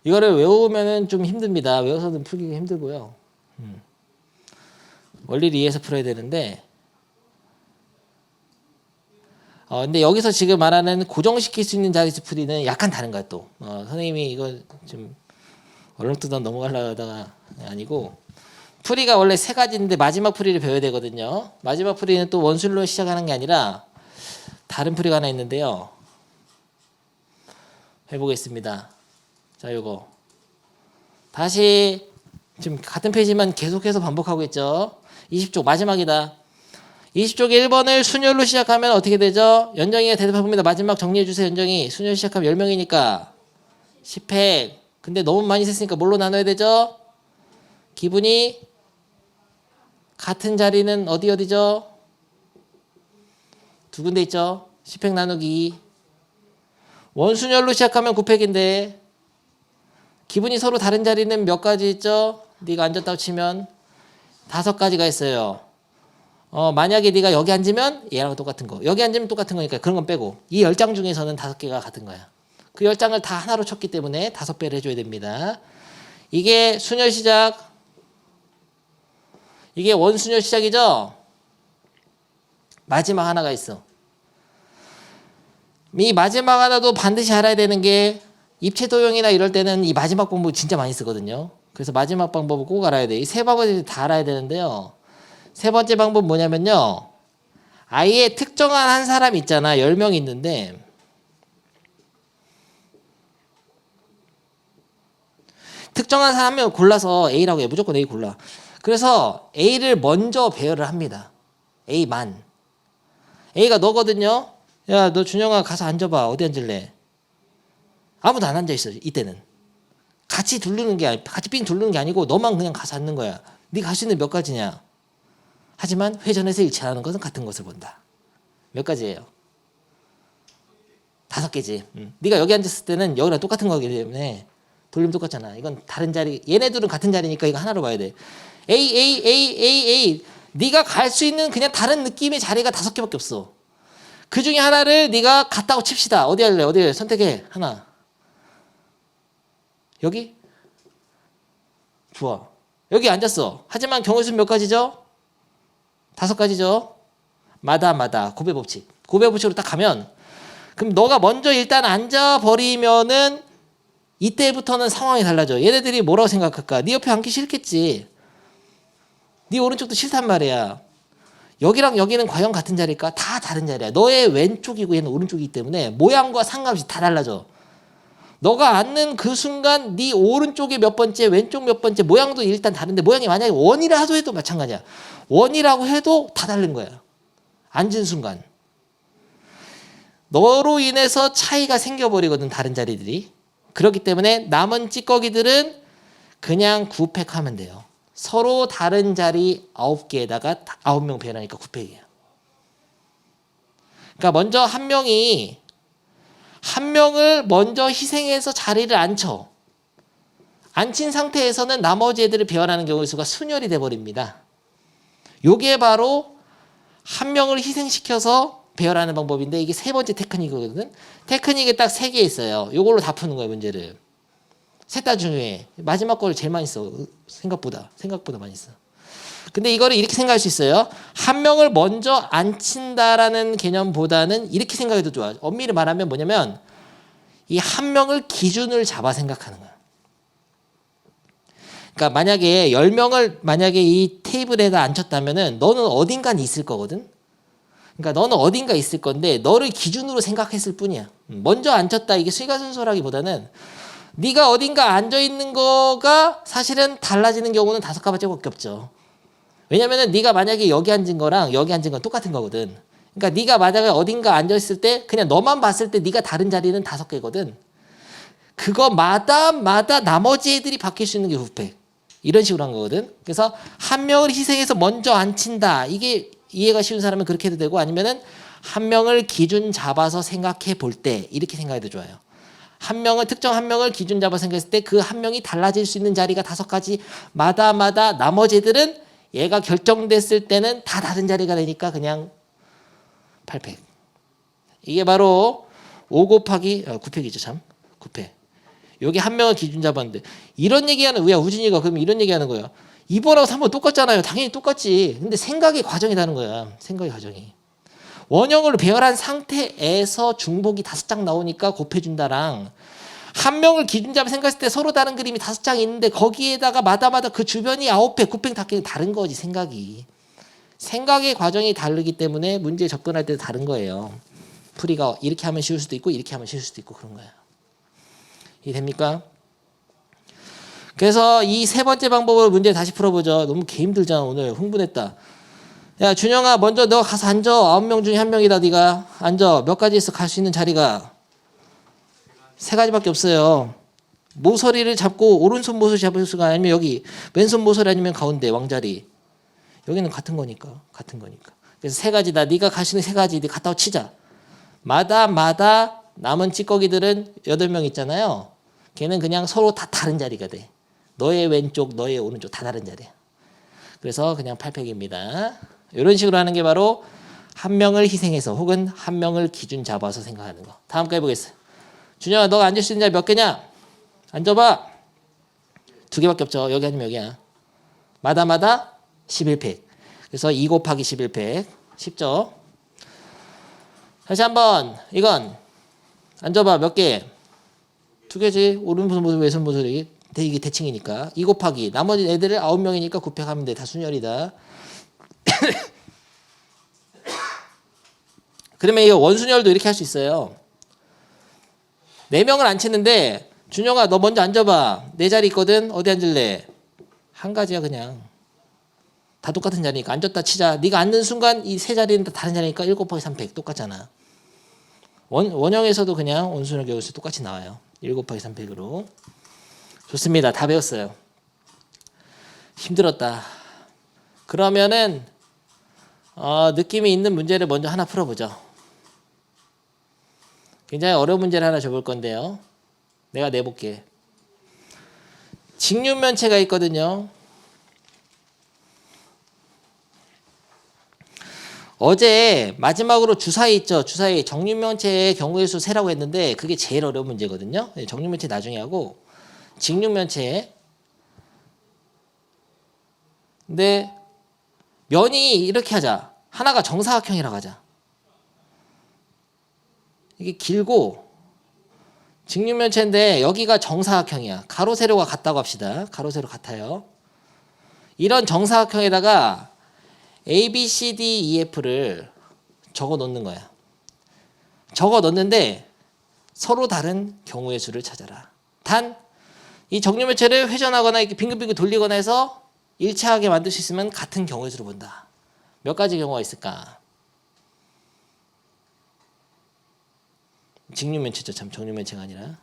이거를 외우면은 좀 힘듭니다. 외워서는 풀기가 힘들고요. 원리를 이해해서 풀어야 되는데, 근데 여기서 지금 말하는 고정시킬 수 있는 자리에서 풀이는 약간 다른 거야 또. 선생님이 이거 좀 얼렁뚱땅 넘어가려고 하다가 아니고, 풀이가 원래 3가지인데 마지막 풀이를 배워야 되거든요. 마지막 풀이는 또 원순열로 시작하는 게 아니라 다른 풀이가 하나 있는데요. 해보겠습니다. 자, 요거 다시 지금 같은 페이지만 계속해서 반복하고 있죠. 20쪽 마지막이다. 20쪽에 1번을 순열로 시작하면 어떻게 되죠? 연정이가 대답해봅니다. 마지막 정리해주세요. 연정이. 순열 시작하면 10명이니까 10팩. 근데 너무 많이 셌으니까 뭘로 나눠야 되죠? 기분이 같은 자리는 어디죠? 2군데 있죠? 10팩 나누기. 원순열로 시작하면 9팩인데 기분이 서로 다른 자리는 몇 가지 있죠? 네가 앉았다고 치면 5가지가 있어요. 만약에 네가 여기 앉으면 얘랑 똑같은 거, 여기 앉으면 똑같은 거니까 그런 건 빼고 이 10장 중에서는 5개가 같은 거야. 그 10장을 다 하나로 쳤기 때문에 5배를 해줘야 됩니다. 이게 순열 시작, 이게 원순열 시작이죠. 마지막 하나가 있어. 이 마지막 하나도 반드시 알아야 되는 게 입체 도형이나 이럴 때는 이 마지막 방법 진짜 많이 쓰거든요. 그래서 마지막 방법을 꼭 알아야 돼. 이 3방법을 다 알아야 되는데요. 3번째 방법 뭐냐면요. 아예 특정한 한 사람 있잖아. 10명 있는데 특정한 사람 한 명 골라서 A라고 해. 무조건 A 골라. 그래서 A를 먼저 배열을 합니다. A만. A가 너거든요. 야, 너 준영아 가서 앉아봐. 어디 앉을래? 아무도 안 앉아있어. 이때는. 같이 두르는 게 같이 삥 두르는 게 아니고 너만 그냥 가서 앉는 거야. 네가 할 수 있는 몇 가지냐? 하지만 회전에서 일치하는 것은 같은 것을 본다. 몇 가지예요? 5개지. 네가 여기 앉았을 때는 여기랑 똑같은 거기 때문에 돌리면 똑같잖아. 이건 다른 자리. 얘네들은 같은 자리니까 이거 하나로 봐야 돼. A. 네가 갈 수 있는 그냥 다른 느낌의 자리가 5개밖에 없어. 그 중에 하나를 네가 갔다고 칩시다. 어디 할래? 어디 선택해. 하나. 여기? 좋아. 여기 앉았어. 하지만 경우의 수는 몇 가지죠? 5가지죠. 마다 고배 법칙. 고배 법칙으로 딱 가면 그럼 너가 먼저 일단 앉아버리면은 이때부터는 상황이 달라져. 얘네들이 뭐라고 생각할까? 네 옆에 앉기 싫겠지. 네 오른쪽도 싫단 말이야. 여기랑 여기는 과연 같은 자리일까? 다 다른 자리야. 너의 왼쪽이고 얘는 오른쪽이기 때문에 모양과 상관없이 다 달라져. 너가 앉는 그 순간 네 오른쪽이 몇 번째, 왼쪽 몇 번째 모양도 일단 다른데 모양이 만약에 원이라 해도 마찬가지야. 원이라고 해도 다 다른 거야. 앉은 순간. 너로 인해서 차이가 생겨버리거든 다른 자리들이. 그렇기 때문에 남은 찌꺼기들은 그냥 9팩하면 돼요. 서로 다른 자리 9개에다가 9명 배열하니까 9팩이에요. 그러니까 먼저 한 명을 먼저 희생해서 자리를 앉혀. 앉힌 상태에서는 나머지 애들을 배열하는 경우의 수가 순혈이 돼버립니다. 요게 바로 한 명을 희생시켜서 배열하는 방법인데 이게 세 번째 테크닉이거든. 테크닉이 딱 3개 있어요. 요걸로 다 푸는 거예요, 문제를. 셋 다 중요해. 마지막 걸 제일 많이 써. 생각보다 많이 써. 근데 이거를 이렇게 생각할 수 있어요. 한 명을 먼저 앉힌다라는 개념보다는 이렇게 생각해도 좋아. 엄밀히 말하면 뭐냐면 이 한 명을 기준을 잡아 생각하는 거야. 그러니까 만약에 10명을 만약에 이 테이블에다 앉혔다면은 너는 어딘가 있을 거거든. 그러니까 너는 어딘가 있을 건데 너를 기준으로 생각했을 뿐이야. 먼저 앉혔다 이게 수익순서라기보다는 네가 어딘가 앉아 있는 거가 사실은 달라지는 경우는 5가지밖에 없죠. 왜냐면은 네가 만약에 여기 앉은 거랑 여기 앉은 건 똑같은 거거든. 그러니까 네가 만약에 어딘가 앉아 있을 때 그냥 너만 봤을 때 네가 다른 자리는 5개거든. 그거마다 나머지 애들이 바뀔 수 있는 게 9팩. 이런 식으로 한 거거든. 그래서 한 명을 희생해서 먼저 앉힌다. 이게 이해가 쉬운 사람은 그렇게 해도 되고 아니면은 한 명을 기준 잡아서 생각해 볼 때 이렇게 생각해도 좋아요. 특정 한 명을 기준 잡아 생각했을 때 그 한 명이 달라질 수 있는 자리가 5가지마다 나머지 애들은 얘가 결정됐을 때는 다 다른 자리가 되니까 그냥 8팩. 이게 바로 5 곱하기 9팩이죠 참. 9팩. 여기 한 명을 기준 잡았는데 이런 얘기하는 우야 우진이가 그러면 이런 얘기하는 거야. 2번하고 3번 똑같잖아요. 당연히 똑같지. 근데 생각의 과정이 다른 거야. 생각의 과정이. 원형을 배열한 상태에서 중복이 5장 나오니까 곱해준다랑 한 명을 기준 잡아 생각했을 때 서로 다른 그림이 5장 있는데 거기에다가 마다 그 주변이 9팩, 9팩 다 다른 거지 생각이. 생각의 과정이 다르기 때문에 문제에 접근할 때도 다른 거예요. 풀이가 이렇게 하면 쉬울 수도 있고 이렇게 하면 쉬울 수도 있고 그런 거예요. 이해됩니까? 그래서 이 3번째 방법으로 문제 다시 풀어보죠. 너무 개 힘들잖아 오늘. 흥분했다. 야 준영아 먼저 너 가서 앉아. 9명 중에 1명이다 네가. 앉아. 몇 가지 있어 갈 수 있는 자리가? 3가지밖에 없어요. 모서리를 잡고 오른손 모서리 잡을 수가 아니면 여기 왼손 모서리 아니면 가운데 왕자리. 여기는 같은 거니까. 그래서 3가지다. 네가 갈 수 있는 3가지 네 갖다 치자. 마다 남은 찌꺼기들은 8명 있잖아요. 걔는 그냥 서로 다 다른 자리가 돼. 너의 왼쪽, 너의 오른쪽 다 다른 자리야. 그래서 그냥 8팩입니다. 이런 식으로 하는 게 바로 한 명을 희생해서 혹은 한 명을 기준 잡아서 생각하는 거. 다음 거 해보겠어요. 준영아 너가 앉을 수 있는 자리 몇 개냐? 앉아봐. 2개밖에 없죠. 여기 아니면 여기야. 마다 11팩. 그래서 2 곱하기 11팩. 쉽죠? 다시 한번 이건 앉아봐. 몇 개? 2개지. 오른손 모서리 왼손 모서리. 이게 대칭이니까 2 곱하기 나머지 애들을 9명이니까 9팩 하면 돼. 다 순열이다. 그러면 이 원순열도 이렇게 할 수 있어요. 4명을 앉히는데 준영아 너 먼저 앉아봐. 내 자리 있거든. 어디 앉을래? 한 가지야 그냥. 다 똑같은 자리니까 앉았다 치자. 네가 앉는 순간 이 세 자리는 다 다른 자리니까 1 곱하기 3팩 똑같잖아. 원형에서도 그냥 원순열 개수수 똑같이 나와요. 1 곱하기 3팩으로. 좋습니다. 다 배웠어요. 힘들었다. 그러면은 느낌이 있는 문제를 먼저 하나 풀어보죠. 굉장히 어려운 문제를 하나 줘볼 건데요. 내가 내볼게. 직육면체가 있거든요. 어제 마지막으로 주사위 있죠. 주사위 정육면체의 경우의 수 세라고 했는데 그게 제일 어려운 문제거든요. 정육면체 나중에 하고 직육면체. 근데 면이 이렇게 하자. 하나가 정사각형이라고 하자. 이게 길고 직육면체인데 여기가 정사각형이야. 가로 세로가 같다고 합시다. 가로 세로 같아요. 이런 정사각형에다가 A, B, C, D, E, F를 적어 놓는 거야. 적어 놓는데 서로 다른 경우의 수를 찾아라. 단 이 정육면체를 회전하거나 이렇게 빙글빙글 돌리거나 해서 일체하게 만들 수 있으면 같은 경우의 수를 본다. 몇 가지 경우가 있을까? 직육면체죠. 참 정육면체가 아니라.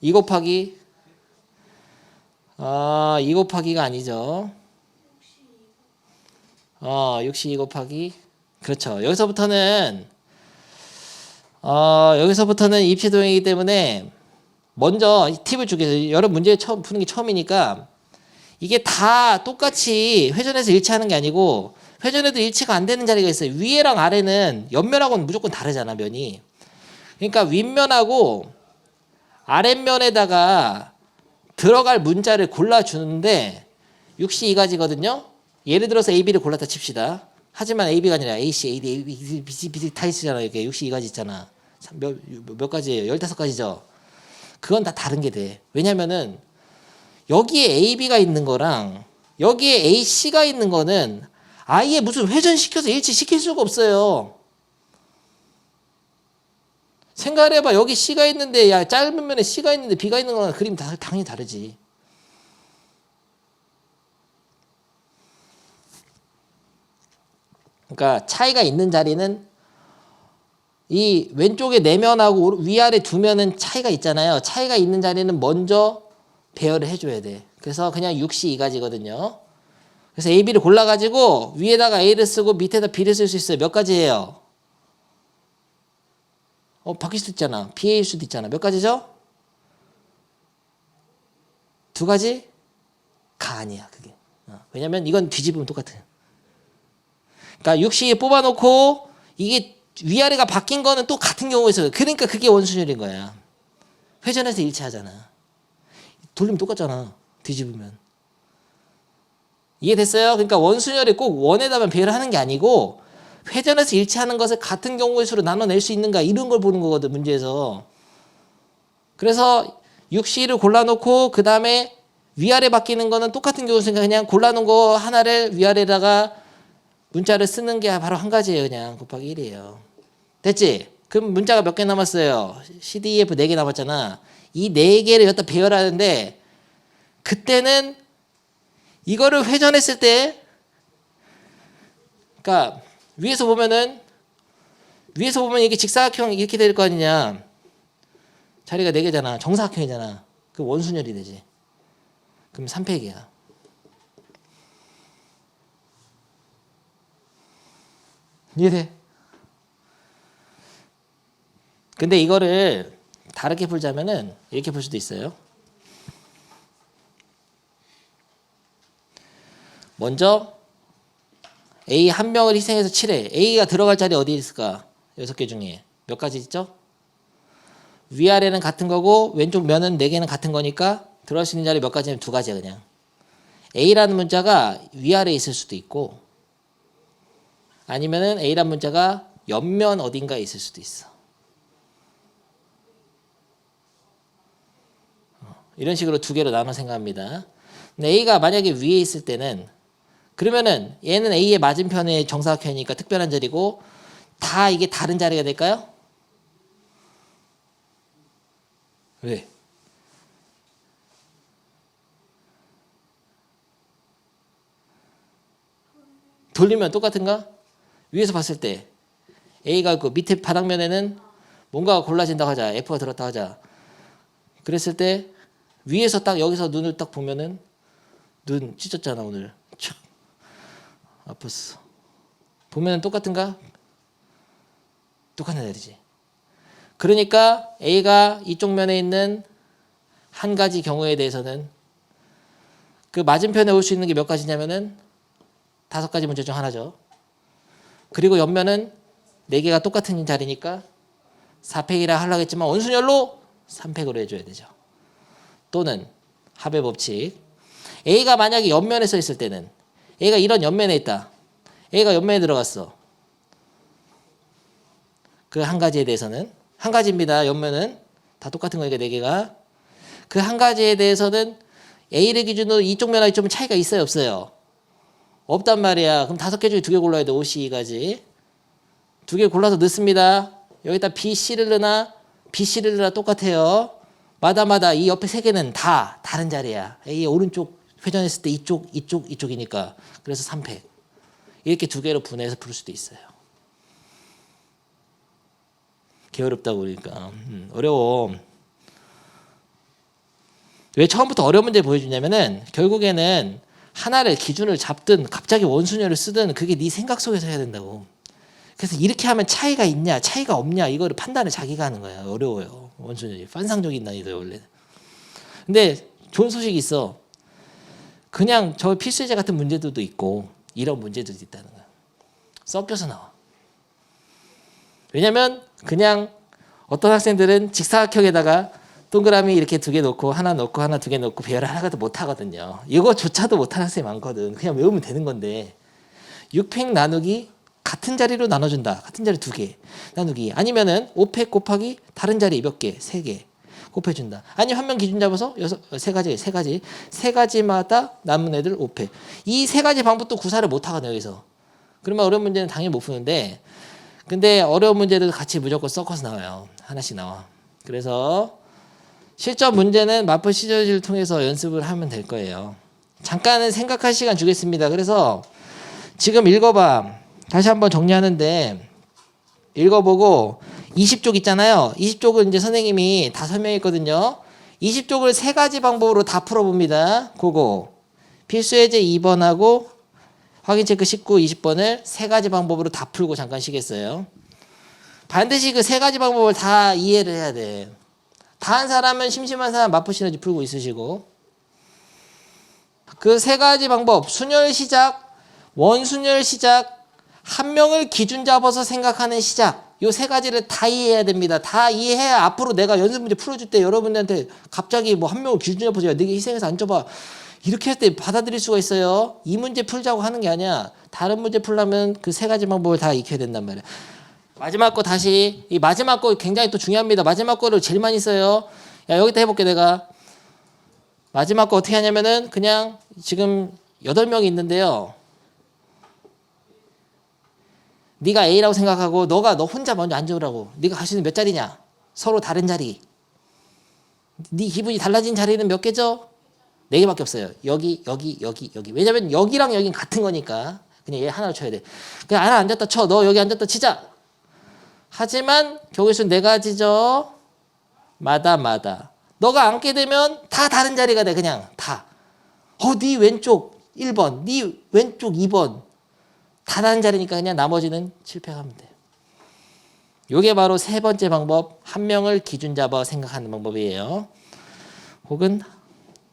2 곱하기 2 곱하기가 아니죠. 62 곱하기 그렇죠. 여기서부터는 입시도형이기 때문에 먼저 팁을 주겠어요. 여러 문제 처음 푸는 게 처음이니까 이게 다 똑같이 회전해서 일치하는 게 아니고 회전해도 일치가 안 되는 자리가 있어요. 위에랑 아래는 옆면하고는 무조건 다르잖아, 면이. 그러니까 윗면하고 아랫면에다가 들어갈 문자를 골라주는데 62가지거든요. 예를 들어서 AB를 골랐다 칩시다. 하지만 AB가 아니라 AC, AD, AB, BC, BD 다 있잖아. 이렇게 62가지 있잖아. 몇 가지예요? 15가지죠. 그건 다 다른 게 돼. 왜냐면은 여기에 AB가 있는 거랑 여기에 AC가 있는 거는 아예 무슨 회전시켜서 일치시킬 수가 없어요. 생각을 해봐. 여기 C가 있는데 야 짧은 면에 C가 있는데 B가 있는 거랑 그림 다 당연히 다르지. 그러니까 차이가 있는 자리는 이 왼쪽에 내면하고 위아래 두 면은 차이가 있잖아요. 차이가 있는 자리는 먼저 배열을 해줘야 돼. 그래서 그냥 62가지거든요. 그래서 A, B를 골라가지고 위에다가 A를 쓰고 밑에다 B를 쓸 수 있어요. 몇 가지예요? 바뀔 수도 있잖아. BA일 수도 있잖아. 몇 가지죠? 2가지? 가 아니야 그게. 왜냐면 이건 뒤집으면 똑같아요. 그러니까 60 뽑아놓고 이게 위아래가 바뀐 거는 또 같은 경우가 있어요. 그러니까 그게 원순열인 거야. 회전해서 일치하잖아. 돌리면 똑같잖아. 뒤집으면. 이해됐어요? 그러니까 원순열이 꼭 원에다만 배열을 하는 게 아니고 회전해서 일치하는 것을 같은 경우의 수로 나눠낼 수 있는가 이런 걸 보는 거거든 문제에서. 그래서 60를 골라놓고 그 다음에 위아래 바뀌는 거는 똑같은 경우니까 그냥 골라놓은 거 하나를 위아래다가 문자를 쓰는 게 바로 한 가지예요. 그냥 곱하기 1이에요. 됐지? 그럼 문자가 몇 개 남았어요? CDEF 4개 남았잖아. 이 4개를 여기다 배열하는데 그때는 이거를 회전했을 때 그러니까 위에서 보면 이게 직사각형 이렇게 될 거 아니냐. 자리가 4개잖아. 정사각형이잖아. 그 원순열이 되지. 그럼 3팩이야. 이해돼? 근데 이거를 다르게 풀자면은 이렇게 풀 수도 있어요. 먼저 A 한 명을 희생해서 칠해. A가 들어갈 자리 어디 있을까? 6개 중에 몇 가지 있죠? 위아래는 같은 거고 왼쪽 면은 4개는 같은 거니까 들어갈 수 있는 자리 몇 가지면 2가지야 그냥. A라는 문자가 위아래에 있을 수도 있고 아니면은 A라는 문자가 옆면 어딘가에 있을 수도 있어. 이런 식으로 2개로 나눠 생각합니다. 근데 A가 만약에 위에 있을 때는 그러면은 얘는 A의 맞은편에 정사각형이니까 특별한 자리고 다 이게 다른 자리가 될까요? 왜? 돌리면 똑같은가? 위에서 봤을 때 A가 그 밑에 바닥면에는 뭔가가 골라진다고 하자. F가 들었다 하자. 그랬을 때 위에서 딱 여기서 눈을 딱 보면은 눈 찢었잖아 오늘. 촥 아팠어. 보면은 똑같은가? 똑같은 애들이지. 그러니까 A가 이쪽 면에 있는 한 가지 경우에 대해서는 그 맞은편에 올 수 있는 게 몇 가지냐면은 5가지 문제 중 하나죠. 그리고 옆면은 4개가 똑같은 자리니까 4팩이라 하려고 했지만 원순열로 3팩으로 해줘야 되죠. 또는 합의 법칙. A가 만약에 옆면에 써 있을 때는 A가 이런 옆면에 있다. A가 옆면에 들어갔어. 그 한 가지에 대해서는 한 가지입니다. 옆면은 다 똑같은 거니까 4개가. 그 한 가지에 대해서는 A를 기준으로 이쪽 면하고 이쪽 면 차이가 있어요 없어요? 없단 말이야. 그럼 5개 중에 2개 골라야 돼. O, C, E가지. 2개 골라서 넣습니다. 여기다 B, C를 넣나 B, C를 넣나 똑같아요. 마다마다 이 옆에 3개는 다 다른 자리야. A 오른쪽 회전했을 때 이쪽이니까. 그래서 3팩. 이렇게 2개로 분해해서 부를 수도 있어요. 게으릅다고 그러니까. 어려워. 왜 처음부터 어려운 문제 보여주냐면은 결국에는 하나를 기준을 잡든 갑자기 원순열을 쓰든 그게 네 생각 속에서 해야 된다고. 그래서 이렇게 하면 차이가 있냐 차이가 없냐 이거를 판단을 자기가 하는 거야. 어려워요. 원순열이 환상적인 난이도예요 원래. 근데 좋은 소식이 있어. 그냥 저 필수제 같은 문제들도 있고 이런 문제들도 있다는 거야. 섞여서 나와. 왜냐면 그냥 어떤 학생들은 직사각형에다가 동그라미 이렇게 2개 놓고 하나 놓고 하나 2개 놓고 배열을 하나도 못 하거든요. 이거조차도 못하는 학생이 많거든. 그냥 외우면 되는 건데 6팩 나누기 같은 자리로 나눠준다. 같은 자리 2개 나누기 아니면은 5팩 곱하기 다른 자리 몇 개? 3개 곱해준다. 아니면 한 명 기준 잡아서 3 가지마다 남은 애들 5팩. 이 3가지 방법도 구사를 못 하거든요. 여기서. 그러면 어려운 문제는 당연히 못 푸는데 근데 어려운 문제도 같이 무조건 섞어서 나와요. 하나씩 나와. 그래서 실전 문제는 마플 시저지를 통해서 연습을 하면 될 거예요. 잠깐은 생각할 시간 주겠습니다. 그래서 지금 읽어봐. 다시 한번 정리하는데 읽어보고 20쪽 있잖아요. 20쪽은 이제 선생님이 다 설명했거든요. 20쪽을 3가지 방법으로 다 풀어봅니다. 그거 필수예제 2번하고 확인체크 19, 20번을 3가지 방법으로 다 풀고 잠깐 쉬겠어요. 반드시 그 3가지 방법을 다 이해를 해야 돼. 다 한 사람은 심심한 사람 마플 시너지 풀고 있으시고 그 3가지 방법 순열 시작, 원순열 시작, 한 명을 기준 잡아서 생각하는 시작 요 3가지를 다 이해해야 됩니다. 다 이해해야 앞으로 내가 연습 문제 풀어줄 때 여러분들한테 갑자기 뭐 한 명을 기준 잡아서 야 네가 희생해서 앉아봐 이렇게 할 때 받아들일 수가 있어요. 이 문제 풀자고 하는 게 아니야. 다른 문제 풀려면 그 3가지 방법을 다 익혀야 된단 말이야. 마지막 거 다시 이 마지막 거 굉장히 또 중요합니다. 마지막 거를 제일 많이 써요. 야 여기다 해볼게 내가. 마지막 거 어떻게 하냐면은 그냥 지금 8명이 있는데요. 네가 A라고 생각하고 너 혼자 먼저 앉으라고. 네가 갈 수 있는 몇 자리냐? 서로 다른 자리. 네 기분이 달라진 자리는 몇 개죠? 4개밖에 없어요. 여기. 왜냐면 여기랑 여긴 같은 거니까 그냥 얘 하나로 쳐야 돼. 그냥 하나 앉았다 쳐. 너 여기 앉았다 치자. 하지만 경우의 수는 4가지죠. 마다. 너가 앉게 되면 다 다른 자리가 돼. 그냥 다. 네 왼쪽 1번, 네 왼쪽 2번. 다 다른 자리니까 그냥 나머지는 7팩하면 돼요. 이게 바로 3번째 방법. 한 명을 기준 잡아 생각하는 방법이에요. 혹은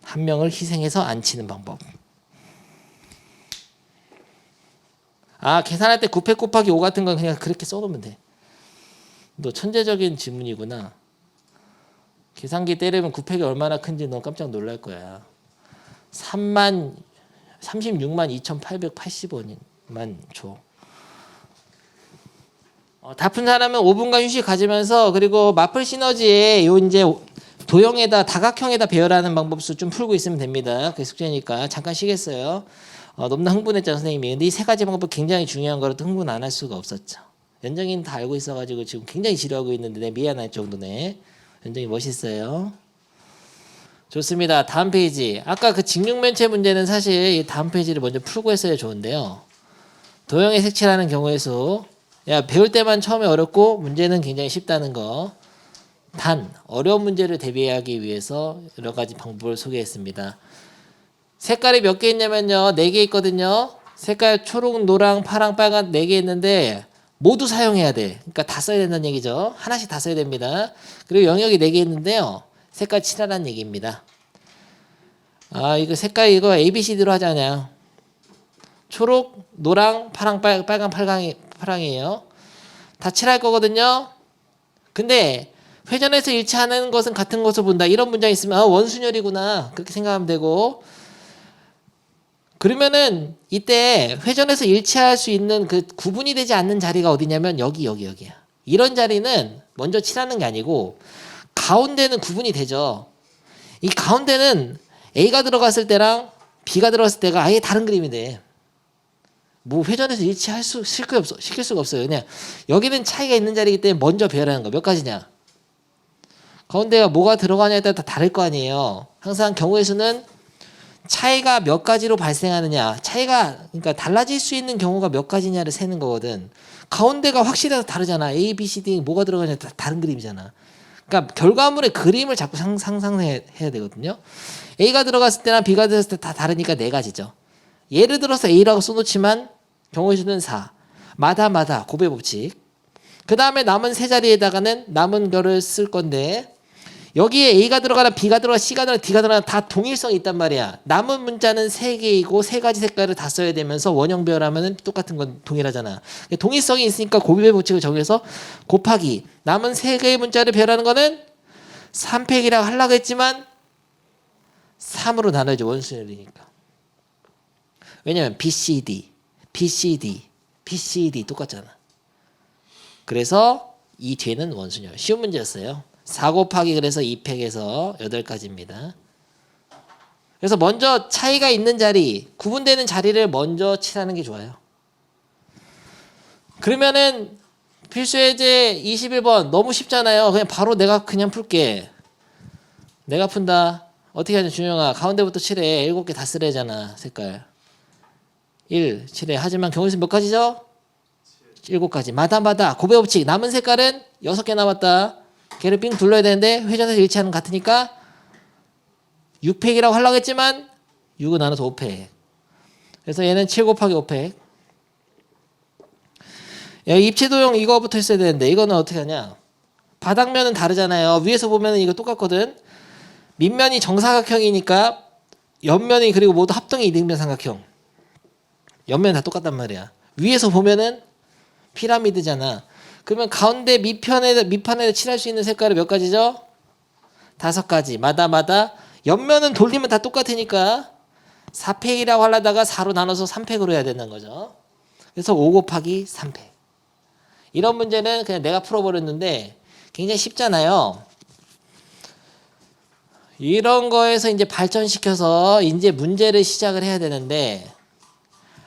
한 명을 희생해서 안 치는 방법. 계산할 때 9팩 곱하기 5 같은 건 그냥 그렇게 써놓으면 돼. 너 천재적인 질문이구나. 계산기 때리면 9팩이 얼마나 큰지 너 깜짝 놀랄 거야. 36만 2,880원만 줘. 다 푼 사람은 5분간 휴식 가지면서 그리고 마플 시너지에 요 이제 도형에다 다각형에다 배열하는 방법수 좀 풀고 있으면 됩니다. 그게 숙제니까 잠깐 쉬겠어요. 너무나 흥분했잖아 선생님이. 근데 이 3가지 방법 굉장히 중요한 거라도 흥분 안 할 수가 없었죠. 연정이는 다 알고 있어가지고 지금 굉장히 지루하고 있는데 내 미안할 정도네. 연정이 멋있어요. 좋습니다. 다음 페이지. 아까 그 직육면체 문제는 사실 이 다음 페이지를 먼저 풀고 했어야 좋은데요. 도형의 색칠하는 경우의 수. 야, 배울 때만 처음에 어렵고 문제는 굉장히 쉽다는 거. 단 어려운 문제를 대비하기 위해서 여러 가지 방법을 소개했습니다. 색깔이 몇 개 있냐면요. 4개 있거든요. 색깔 초록, 노랑, 파랑, 빨간 4개 있는데 모두 사용해야 돼. 그러니까 다 써야 된다는 얘기죠. 하나씩 다 써야 됩니다. 그리고 영역이 4개 있는데요. 색깔 칠하라는 얘기입니다. 아, 이거 색깔 이거 ABCD로 하자냐. 초록, 노랑, 파랑, 빨강, 파랑이에요. 다 칠할 거거든요. 근데 회전에서 일치하는 것은 같은 것을 본다. 이런 문장이 있으면 원순열이구나. 그렇게 생각하면 되고. 그러면은 이때 회전에서 일치할 수 있는 그 구분이 되지 않는 자리가 어디냐면 여기야. 이런 자리는 먼저 칠하는 게 아니고 가운데는 구분이 되죠. 이 가운데는 A가 들어갔을 때랑 B가 들어갔을 때가 아예 다른 그림이 돼. 뭐 회전에서 시킬 수가 없어요. 그냥 여기는 차이가 있는 자리이기 때문에 먼저 배열하는 거. 몇 가지냐? 가운데가 뭐가 들어가냐에 따라 다 다를 거 아니에요. 항상 경우의 수는 차이가 몇 가지로 발생하느냐, 차이가 그러니까 달라질 수 있는 경우가 몇 가지냐를 세는 거거든. 가운데가 확실해서 다르잖아. A, B, C, D 뭐가 들어가냐 다 다른 그림이잖아. 그러니까 결과물의 그림을 자꾸 상상해야 되거든요. A가 들어갔을 때나 B가 들어갔을 때 다 다르니까 4가지죠. 예를 들어서 A라고 써놓지만 경우의 수는 4. 마다 곱의 법칙. 그 다음에 남은 세 자리에다가는 남은 결을 쓸 건데 여기에 A가 들어가나 B가 들어가나 C가 들어가나 D가 들어가나 다 동일성이 있단 말이야. 남은 문자는 3개이고 3가지 색깔을 다 써야 되면서 원형 배열하면 똑같은 건 동일하잖아. 동일성이 있으니까 곱의 법칙을 정해서 곱하기 남은 3개의 문자를 배열하는 거는 3팩이라고 하려고 했지만 3으로 나눠야지 원순열이니까. 왜냐면 BCD 똑같잖아. 그래서 이 뒤에는 원순열. 쉬운 문제였어요. 4 곱하기 그래서 2팩에서 8가지입니다. 그래서 먼저 차이가 있는 자리, 구분되는 자리를 먼저 칠하는 게 좋아요. 그러면은 필수예제 21번 너무 쉽잖아요. 그냥 바로 내가 그냥 풀게. 내가 푼다. 어떻게 하냐 준영아. 가운데부터 칠해. 7개 다 쓰래잖아. 색깔. 1 칠해. 하지만 경우의 수 몇 가지죠? 7가지. 마다 곱의 법칙. 남은 색깔은 6개 남았다. 걔를 삥 둘러야 되는데 회전에서 일치하는 거 같으니까 6팩이라고 하려고 했지만 6은 나눠서 5팩. 그래서 얘는 7 곱하기 5팩. 입체도형 이거부터 했어야 되는데 이거는 어떻게 하냐. 바닥면은 다르잖아요. 위에서 보면 이거 똑같거든. 밑면이 정사각형이니까 옆면이 그리고 모두 합동의 이등변 삼각형. 옆면 다 똑같단 말이야. 위에서 보면은 피라미드잖아. 그러면 가운데 밑판에 칠할 수 있는 색깔이 몇 가지죠? 5가지. 마다 옆면은 돌리면 다 똑같으니까 4팩이라고 하려다가 4로 나눠서 3팩으로 해야 된다는 거죠. 그래서 5 곱하기 3팩. 이런 문제는 그냥 내가 풀어버렸는데 굉장히 쉽잖아요. 이런 거에서 이제 발전시켜서 이제 문제를 시작을 해야 되는데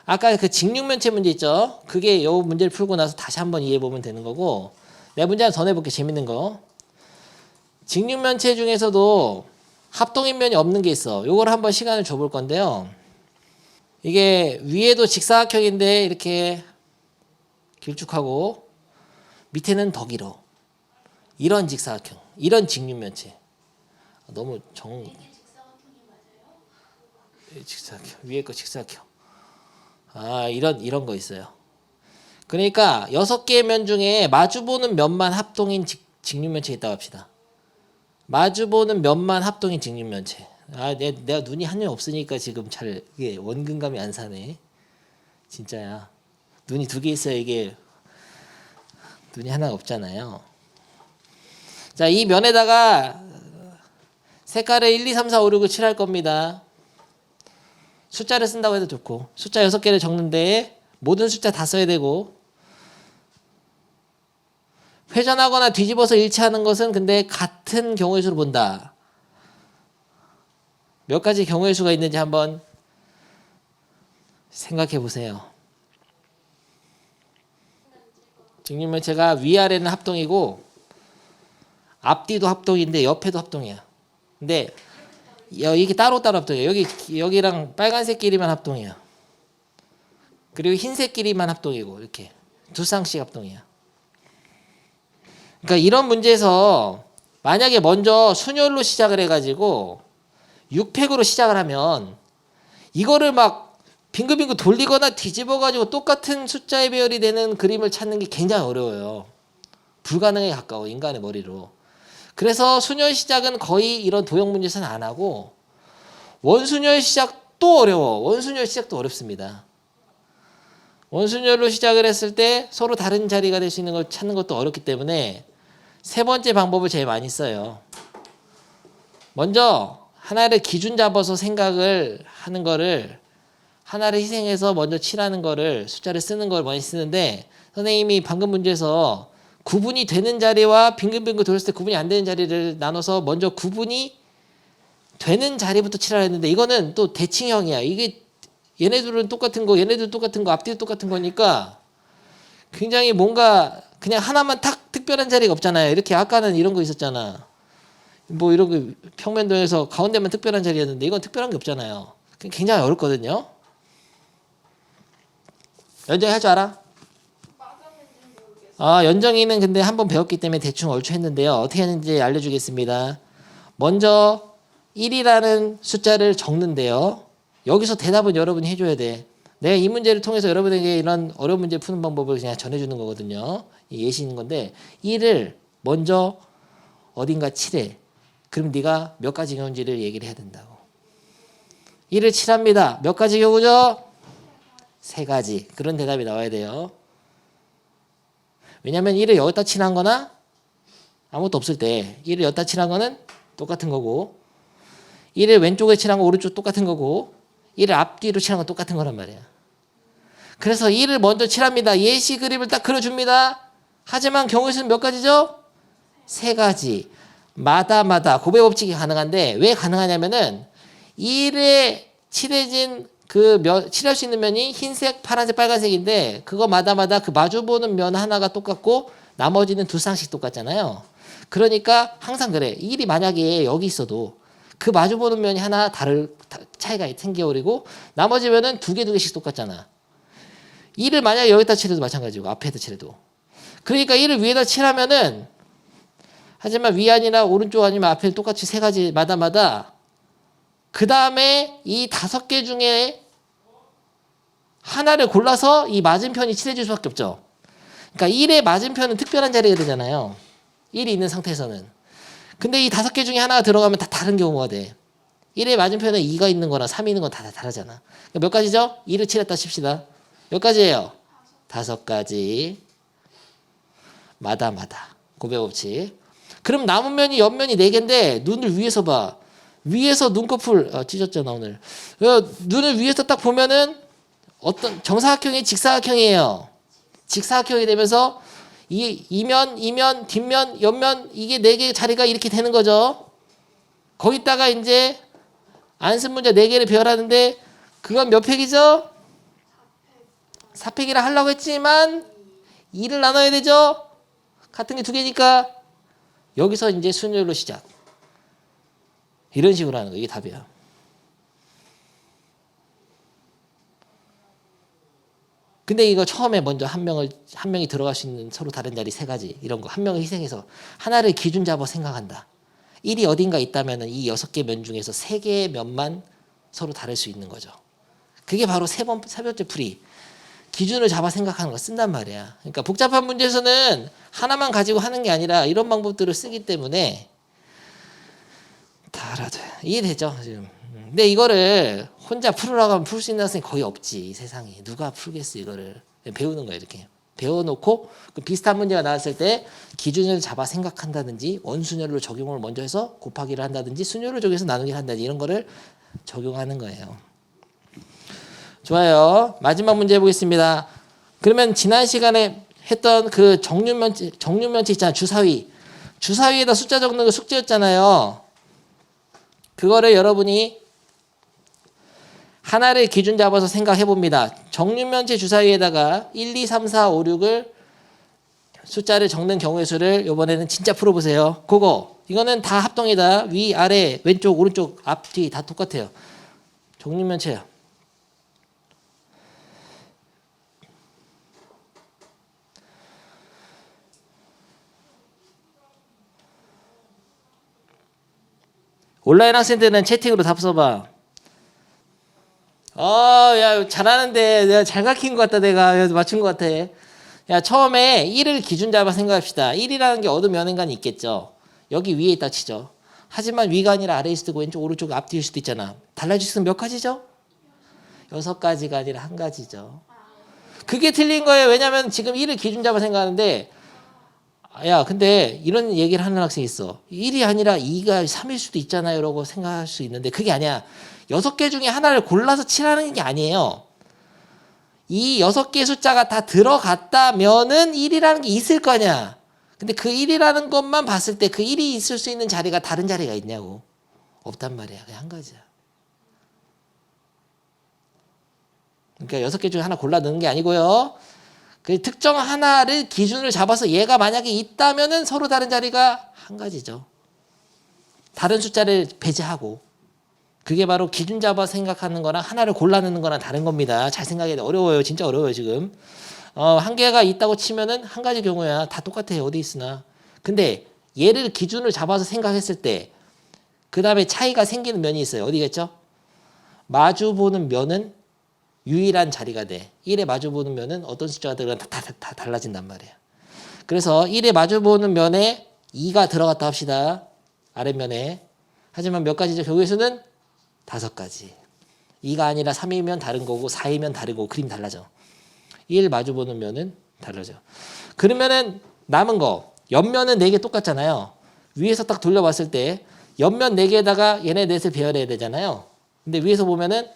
아까 그 직육면체 문제 있죠? 그게 요 문제를 풀고 나서 다시 한번 이해해보면 되는 거고 내가 문제 하나 더 내볼게. 재밌는 거. 직육면체 중에서도 합동인면이 없는 게 있어. 요걸 한번 시간을 줘볼 건데요. 이게 위에도 직사각형인데 이렇게 길쭉하고 밑에는 더 길어. 이런 직사각형. 이런 직육면체. 너무 직사각형. 위에 거 직사각형. 아, 이런 거 있어요. 그러니까 6개의 면 중에 마주보는 면만 합동인 직육면체 있다고 합시다. 마주보는 면만 합동인 직육면체. 아, 내가 눈이 한 명 없으니까 지금 잘 이게 원근감이 안 사네. 진짜야. 눈이 2개 있어야 이게 눈이 하나가 없잖아요. 자, 이 면에다가 색깔을 1, 2, 3, 4, 5, 6을 칠할 겁니다. 숫자를 쓴다고 해도 좋고 숫자 6개를 적는데 모든 숫자 다 써야 되고 회전하거나 뒤집어서 일치하는 것은 근데 같은 경우의 수로 본다. 몇 가지 경우의 수가 있는지 한번 생각해 보세요. 정육면체가 위아래는 합동이고 앞뒤도 합동인데 옆에도 합동이야. 근데 이게 따로따로 합동이야. 여기랑 빨간색끼리만 합동이야. 그리고 흰색끼리만 합동이고 이렇게 두 쌍씩 합동이야. 그러니까 이런 문제에서 만약에 먼저 순열로 시작을 해가지고 6팩으로 시작을 하면 이거를 막 빙글빙글 돌리거나 뒤집어가지고 똑같은 숫자의 배열이 되는 그림을 찾는 게 굉장히 어려워요. 불가능에 가까워 인간의 머리로. 그래서 순열 시작은 거의 이런 도형 문제에서는 안 하고 원순열 시작도 어려워. 원순열 시작도 어렵습니다. 원순열로 시작을 했을 때 서로 다른 자리가 될 수 있는 걸 찾는 것도 어렵기 때문에 세 번째 방법을 제일 많이 써요. 먼저 하나를 기준 잡아서 생각을 하는 거를 하나를 희생해서 먼저 칠하는 거를 숫자를 쓰는 걸 많이 쓰는데 선생님이 방금 문제에서 구분이 되는 자리와 빙글빙글 돌렸을 때 구분이 안 되는 자리를 나눠서 먼저 구분이 되는 자리부터 칠하라 했는데 이거는 또 대칭형이야. 이게 얘네들은 똑같은 거, 얘네들 똑같은 거, 앞뒤도 똑같은 거니까 굉장히 뭔가 그냥 하나만 탁 특별한 자리가 없잖아요. 이렇게 아까는 이런 거 있었잖아. 뭐 이런 거 평면도에서 가운데만 특별한 자리였는데 이건 특별한 게 없잖아요. 굉장히 어렵거든요. 연정이 할 줄 알아? 연정이는 근데 한번 배웠기 때문에 대충 얼추 했는데요. 어떻게 하는지 알려주겠습니다. 먼저 1이라는 숫자를 적는데요. 여기서 대답은 여러분이 해줘야 돼. 내가 이 문제를 통해서 여러분에게 이런 어려운 문제 푸는 방법을 그냥 전해주는 거거든요. 예시인 건데 1을 먼저 어딘가 칠해. 그럼 네가 몇 가지 경우인지를 얘기를 해야 된다고. 1을 칠합니다. 몇 가지 경우죠? 3가지. 그런 대답이 나와야 돼요. 왜냐하면 1을 여기다 칠한 거나 아무것도 없을 때 1을 여기다 칠한 거는 똑같은 거고 1을 왼쪽에 칠한 거 오른쪽 똑같은 거고 1을 앞뒤로 칠한 건 똑같은 거란 말이야. 그래서 1을 먼저 칠합니다. 예시 그림을 딱 그려줍니다. 하지만 경우의 수는 몇 가지죠? 3가지. 마다 곱의 법칙이 가능한데 왜 가능하냐면은 1에 칠해진 칠할 수 있는 면이 흰색, 파란색, 빨간색인데 그거마다 그 마주보는 면 하나가 똑같고 나머지는 두 쌍씩 똑같잖아요. 그러니까 항상 그래. 1이 만약에 여기 있어도 그 마주보는 면이 하나 차이가 생겨버리고 나머지 면은 두 개씩 똑같잖아. 1을 만약에 여기다 칠해도 마찬가지고 앞에다 칠해도. 그러니까 1을 위에다 칠하면은 하지만 위 아니라 오른쪽 아니면 앞에 똑같이 3가지 마다 그 다음에 이 5개 중에 하나를 골라서 이 맞은편이 칠해줄 수밖에 없죠. 그러니까 1의 맞은편은 특별한 자리가 되잖아요. 1이 있는 상태에서는. 근데 이 5개 중에 하나가 들어가면 다 다른 경우가 돼. 1의 맞은편에 2가 있는 거나 3이 있는 건 다 다르잖아. 그러니까 몇 가지죠? 2를 칠했다 칩시다. 몇 가지예요? 5가지. 마다. 곱의 법칙. 그럼 남은 면이 옆면이 4개인데 눈을 위에서 봐. 위에서 눈꺼풀 찢었잖아 오늘. 눈을 위에서 딱 보면은 어떤 정사각형이 직사각형이에요. 직사각형이 되면서 이면, 뒷면, 옆면 이게 4개 자리가 이렇게 되는 거죠. 거기다가 이제 안쓴 문제 4개를 배열하는데 그건 몇 팩이죠? 4팩이라 하려고 했지만 2를 나눠야 되죠. 같은 게 2개니까 여기서 이제 순열로 시작. 이런 식으로 하는 거. 이게 답이야. 근데 이거 처음에 먼저 한 명이 들어갈 수 있는 서로 다른 자리 3가지 이런 거 한 명을 희생해서 하나를 기준 잡아 생각한다. 1이 어딘가 있다면은 이 6개 면 중에서 3개의 면만 서로 다를 수 있는 거죠. 그게 바로 세 번째 풀이. 기준을 잡아 생각하는 거 쓴단 말이야. 그러니까 복잡한 문제에서는 하나만 가지고 하는 게 아니라 이런 방법들을 쓰기 때문에 다 알아둬요. 이해되죠? 지금. 근데 이거를 혼자 풀으라고 하면 풀 수 있는 학생이 거의 없지. 이 세상에. 누가 풀겠어 이거를. 배우는 거야 이렇게. 배워놓고 그 비슷한 문제가 나왔을 때 기준을 잡아 생각한다든지 원순열로 적용을 먼저 해서 곱하기를 한다든지 순열로 적용해서 나누기를 한다든지 이런 거를 적용하는 거예요. 좋아요. 마지막 문제 해보겠습니다. 그러면 지난 시간에 했던 그 정육면체 있잖아요. 주사위에다 숫자 적는 거 숙제였잖아요. 그거를 여러분이 하나를 기준 잡아서 생각해 봅니다. 정육면체 주사위에다가 1, 2, 3, 4, 5, 6을 숫자를 적는 경우의 수를 이번에는 진짜 풀어보세요. 그거 이거는 다 합동이다. 위, 아래, 왼쪽, 오른쪽, 앞, 뒤 다 똑같아요. 정육면체야. 온라인 학생들은 채팅으로 답 써봐. 야, 잘하는데. 내가 잘 가르친 것 같다. 내가 맞춘 것 같아. 야, 처음에 1을 기준 잡아 생각합시다. 1이라는 게 어느 면인간이 있겠죠. 여기 위에 있다 치죠. 하지만 위가 아니라 아래에 있을 때고 왼쪽, 오른쪽, 앞뒤일 수도 있잖아. 달라질 수는 몇 가지죠? 6가지가 아니라 1가지죠. 그게 틀린 거예요. 왜냐면 지금 1을 기준 잡아 생각하는데, 야, 근데 이런 얘기를 하는 학생이 있어. 1이 아니라 2가 3일 수도 있잖아요. 라고 생각할 수 있는데 그게 아니야. 6개 중에 하나를 골라서 칠하는 게 아니에요. 이 6개의 숫자가 다 들어갔다면은 1이라는 게 있을 거냐. 근데 그 1이라는 것만 봤을 때 그 1이 있을 수 있는 자리가 다른 자리가 있냐고. 없단 말이야. 그냥 한 가지야. 그러니까 6개 중에 하나 골라 넣는 게 아니고요. 그 특정 하나를 기준을 잡아서 얘가 만약에 있다면은 서로 다른 자리가 한 가지죠. 다른 숫자를 배제하고. 그게 바로 기준 잡아 생각하는 거랑 하나를 골라 넣는 거랑 다른 겁니다. 잘 생각해야 돼. 어려워요. 진짜 어려워요, 지금. 한 개가 있다고 치면은 한 가지 경우야. 다 똑같아요. 어디 있으나. 근데 얘를 기준을 잡아서 생각했을 때 그 다음에 차이가 생기는 면이 있어요. 어디겠죠? 마주 보는 면은 유일한 자리가 돼. 1에 마주보는 면은 어떤 숫자가 들어가면 다 달라진단 말이야. 그래서 1에 마주보는 면에 2가 들어갔다 합시다. 아랫면에. 하지만 몇 가지죠? 경우의 수는 5가지. 2가 아니라 3이면 다른 거고 4이면 다르고 그림 달라져. 1 마주보는 면은 달라져. 그러면은 남은 거 옆면은 4개 똑같잖아요. 위에서 딱 돌려봤을 때 옆면 4개에다가 얘네 넷을 배열해야 되잖아요. 근데 위에서 보면은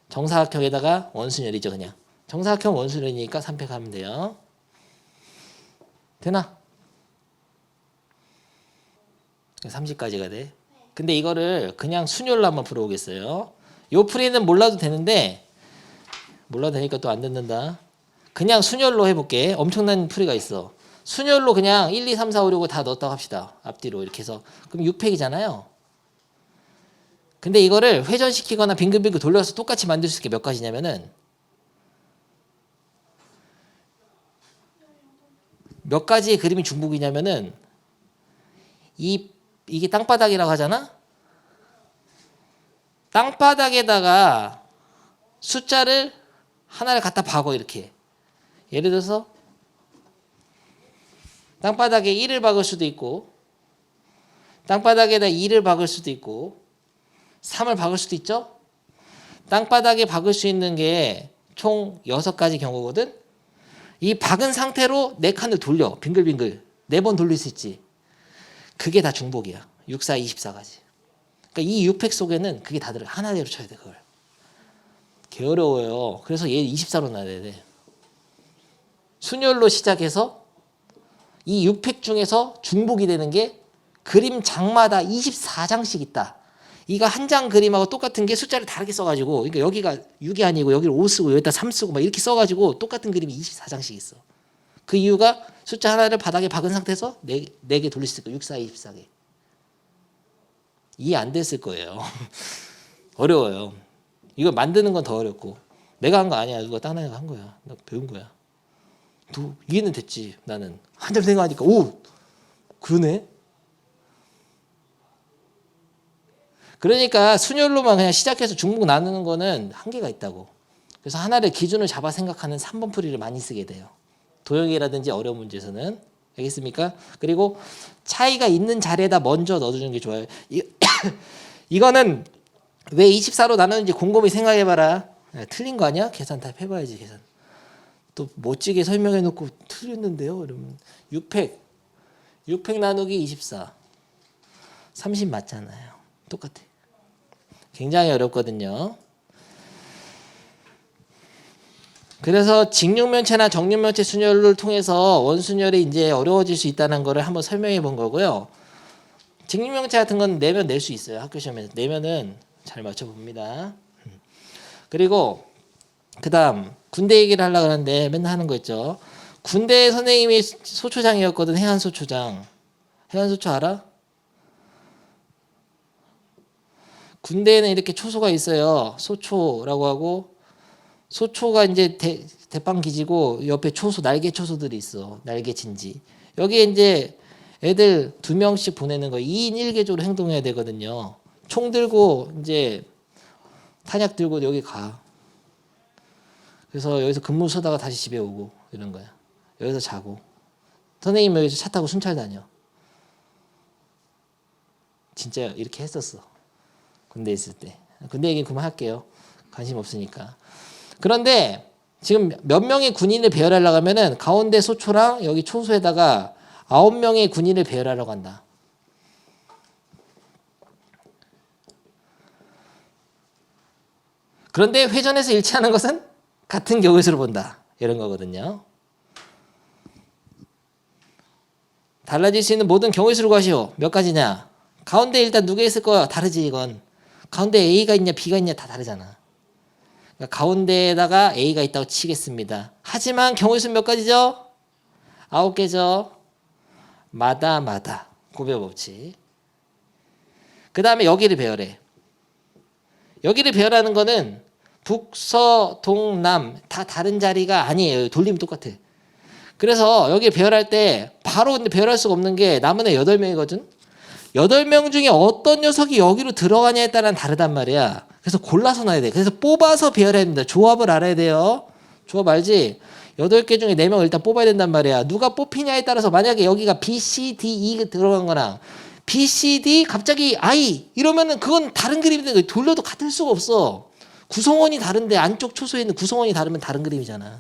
정사각형에다가 원순열이죠. 그냥 정사각형 원순열이니까 3팩 하면 돼요. 되나? 30까지가 돼. 근데 이거를 그냥 순열로 한번 풀어보겠어요. 요 풀이는 몰라도 되는데 몰라도 되니까 또 안 듣는다. 그냥 순열로 해볼게. 엄청난 풀이가 있어. 순열로 그냥 1, 2, 3, 4, 5, 6을 다 넣었다고 합시다. 앞뒤로 이렇게 해서. 그럼 6팩이잖아요. 근데 이거를 회전시키거나 빙글빙글 돌려서 똑같이 만들 수 있게 몇 가지냐면은 몇 가지의 그림이 중복이냐면은 이게 땅바닥이라고 하잖아. 땅바닥에다가 숫자를 하나를 갖다 박어 이렇게. 예를 들어서 땅바닥에 1을 박을 수도 있고 땅바닥에다 2를 박을 수도 있고 3을 박을 수도 있죠. 땅바닥에 박을 수 있는 게 총 6가지 경우거든. 이 박은 상태로 4칸을 돌려. 빙글빙글 4번 돌릴 수 있지. 그게 다 중복이야. 6, 4, 24가지. 그러니까 이 6팩 속에는 그게 다 들어가. 하나대로 쳐야 돼 그걸. 개 어려워요. 그래서 얘 24로 놔야 돼. 순열로 시작해서 이 6팩 중에서 중복이 되는 게 그림 장마다 24장씩 있다. 이거 한 장 그림하고 똑같은 게 숫자를 다르게 써가지고 그러니까 여기가 6이 아니고 여기를 5 쓰고 여기다 3 쓰고 막 이렇게 써가지고 똑같은 그림이 24장씩 있어. 그 이유가 숫자 하나를 바닥에 박은 상태에서 4개 돌릴 수 있고 6, 4, 24개. 이해 안 됐을 거예요. 어려워요. 이거 만드는 건 더 어렵고 내가 한 거 아니야. 누가 딴 애가 한 거야. 나 배운 거야. 이해는 됐지. 나는 한참 생각하니까 오 그러네. 그러니까 순열로만 그냥 시작해서 중복 나누는 거는 한계가 있다고. 그래서 하나를 기준을 잡아 생각하는 3번 풀이를 많이 쓰게 돼요. 도형이라든지 어려운 문제에서는. 알겠습니까? 그리고 차이가 있는 자리에다 먼저 넣어주는 게 좋아요. 이거는 왜 24로 나누는지 곰곰이 생각해봐라. 틀린 거 아니야? 계산 다 해봐야지. 계산. 또 멋지게 설명해놓고 틀렸는데요. 그러면 6팩 나누기 24. 30 맞잖아요. 똑같아. 굉장히 어렵거든요. 그래서 직육면체나 정육면체 순열을 통해서 원순열이 이제 어려워질 수 있다는 거를 한번 설명해 본 거고요. 직육면체 같은 건 내면 낼 수 있어요. 학교 시험에서. 내면은 잘 맞춰봅니다. 그리고 그 다음 군대 얘기를 하려고 하는데 맨날 하는 거 있죠. 군대 선생님이 소초장이었거든. 해안소초장. 해안소초 알아? 군대에는 이렇게 초소가 있어요. 소초라고 하고, 소초가 이제 대빵 기지고 옆에 초소, 날개 초소들이 있어. 날개 진지. 여기에 이제 애들 2명씩 보내는 거 2인 1개조로 행동해야 되거든요. 총 들고 이제 탄약 들고 여기 가. 그래서 여기서 근무 서다가 다시 집에 오고 이런 거야. 여기서 자고. 선생님 여기서 차 타고 순찰 다녀. 진짜 이렇게 했었어. 군대 있을 때. 군대 얘기 그만할게요. 관심 없으니까. 그런데 지금 몇 명의 군인을 배열하려고 하면은 가운데 소초랑 여기 초소에다가 9명의 군인을 배열하려고 한다. 그런데 회전에서 일치하는 것은 같은 경우수로 본다. 이런 거거든요. 달라질 수 있는 모든 경우수를 구하시오. 몇 가지냐? 가운데 일단 누가 있을 거야? 다르지 이건. 가운데 A가 있냐 B가 있냐 다 다르잖아. 그러니까 가운데에다가 A가 있다고 치겠습니다. 하지만 경우수는 몇 가지죠? 9개죠. 마다 고별 법칙. 그 다음에 여기를 배열해. 여기를 배열하는 거는 북서 동남 다 다른 자리가 아니에요. 돌리면 똑같아. 그래서 여기 배열할 때 바로 근데 배열할 수가 없는 게 남은 애 8명이거든. 8명 중에 어떤 녀석이 여기로 들어가냐에 따라 다르단 말이야. 그래서 골라서 놔야 돼. 그래서 뽑아서 배열해야 됩니다. 조합을 알아야 돼요. 조합 알지? 8개 중에 4명을 일단 뽑아야 된단 말이야. 누가 뽑히냐에 따라서 만약에 여기가 B, C, D, E 들어간 거랑 B, C, D 갑자기 I 이러면은 그건 다른 그림인데 돌려도 같을 수가 없어. 구성원이 다른데 안쪽 초소에 있는 구성원이 다르면 다른 그림이잖아.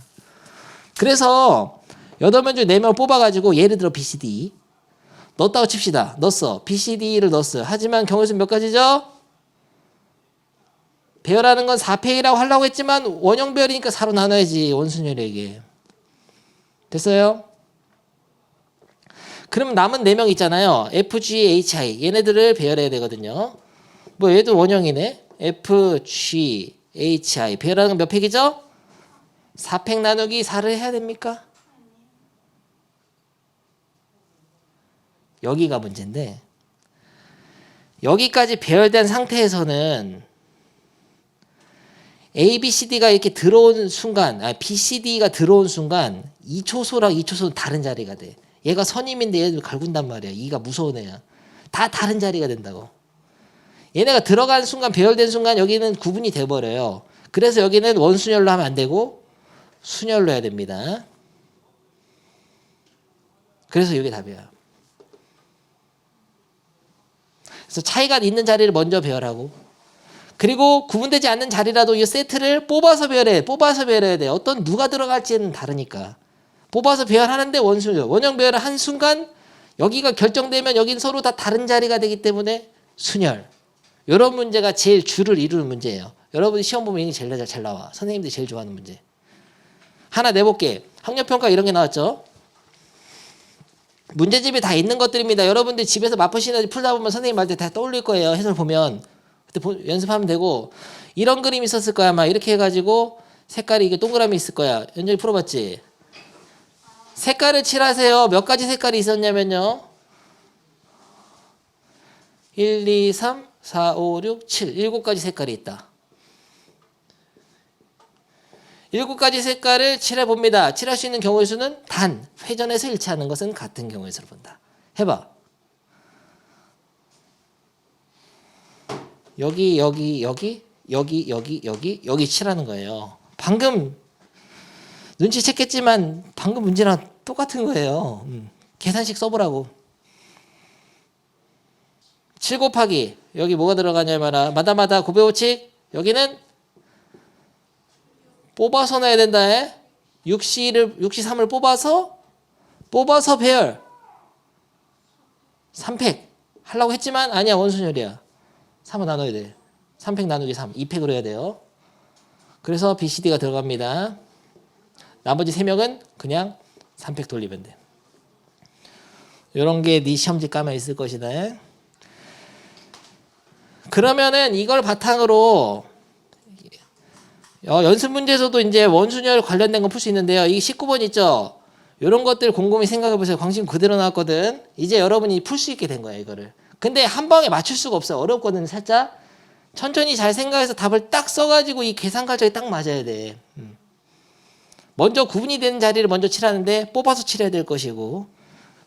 그래서 8명 중에 4명을 뽑아가지고 예를 들어 B, C, D 넣었다고 칩시다. 넣었어. B, C, D를 넣었어요. 하지만 경우수는 몇 가지죠? 배열하는 건 4팩이라고 하려고 했지만 원형 배열이니까 4로 나눠야지. 원순열에게. 됐어요? 그럼 남은 4명 있잖아요. F, G, H, I. 얘네들을 배열해야 되거든요. 뭐 얘도 원형이네. F, G, H, I. 배열하는 건 몇 팩이죠? 4팩 나누기 4를 해야 됩니까? 여기가 문제인데 여기까지 배열된 상태에서는 A, B, C, D가 이렇게 들어온 순간, B, C, D가 들어온 순간 이 초소랑 이 초소는 다른 자리가 돼. 얘가 선임인데 얘를 갈군단 말이야. 이가 무서운 애야. 다 다른 자리가 된다고. 얘네가 들어간 순간, 배열된 순간 여기는 구분이 돼버려요. 그래서 여기는 원순열로 하면 안 되고 순열로 해야 됩니다. 그래서 이게 답이야. 그래서 차이가 있는 자리를 먼저 배열하고 그리고 구분되지 않는 자리라도 이 세트를 뽑아서 배열해. 뽑아서 배열해야 돼. 어떤 누가 들어갈지는 다르니까. 뽑아서 배열하는데 원순열. 원형 배열을 한 순간 여기가 결정되면 여긴 서로 다 다른 자리가 되기 때문에 순열. 이런 문제가 제일 주를 이루는 문제예요. 여러분이 시험 보면 이게 제일 잘 나와. 선생님들이 제일 좋아하는 문제. 하나 내볼게. 학력평가 이런 게 나왔죠. 문제집에 다 있는 것들입니다. 여러분들 집에서 마포시너지 풀다 보면 선생님 말 때 다 떠올릴 거예요. 해설 보면. 그때 연습하면 되고 이런 그림 있었을 거야. 막 이렇게 해가지고 색깔이 이게 동그라미 있을 거야. 연정이 풀어봤지? 색깔을 칠하세요. 몇 가지 색깔이 있었냐면요. 1, 2, 3, 4, 5, 6, 7. 7가지 색깔이 있다. 7가지 색깔을 칠해봅니다. 칠할 수 있는 경우의 수는 단. 회전에서 일치하는 것은 같은 경우의 수를 본다. 해봐. 여기 칠하는 거예요. 방금 눈치챘겠지만 방금 문제랑 똑같은 거예요. 계산식 써보라고. 7 곱하기 여기 뭐가 들어가냐면 마다마다 고배우칙 여기는 뽑아서 넣어야 된다. 63을 뽑아서 배열 3팩 하려고 했지만 아니야. 원순열이야. 3을 나눠야 돼. 3팩 나누기 3. 2팩으로 해야 돼요. 그래서 B, C, D가 들어갑니다. 나머지 3명은 그냥 3팩 돌리면 돼. 이런 게 네 시험지 까면 있을 것이다. 그러면은 이걸 바탕으로 연습 문제에서도 이제 원순열 관련된 거 풀 수 있는데요. 이 19번 있죠. 이런 것들 곰곰이 생각해 보세요. 광심 그대로 나왔거든. 이제 여러분이 풀 수 있게 된 거야 이거를. 근데 한 방에 맞출 수가 없어요. 어렵거든 살짝. 천천히 잘 생각해서 답을 딱 써가지고 이 계산 과정에 딱 맞아야 돼. 먼저 구분이 되는 자리를 먼저 칠하는데 뽑아서 칠해야 될 것이고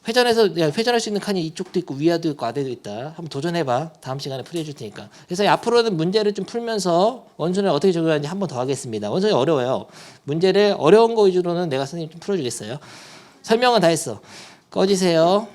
회전해서 회전할 수 있는 칸이 이쪽도 있고 위아도 있고 아래도 있다. 한번 도전해봐. 다음 시간에 풀이해줄 테니까. 그래서 앞으로는 문제를 좀 풀면서 원순을 어떻게 적용하는지 한 번 더 하겠습니다. 원순이 어려워요. 문제를 어려운 거 위주로는 내가 선생님 좀 풀어주겠어요. 설명은 다 했어. 꺼지세요.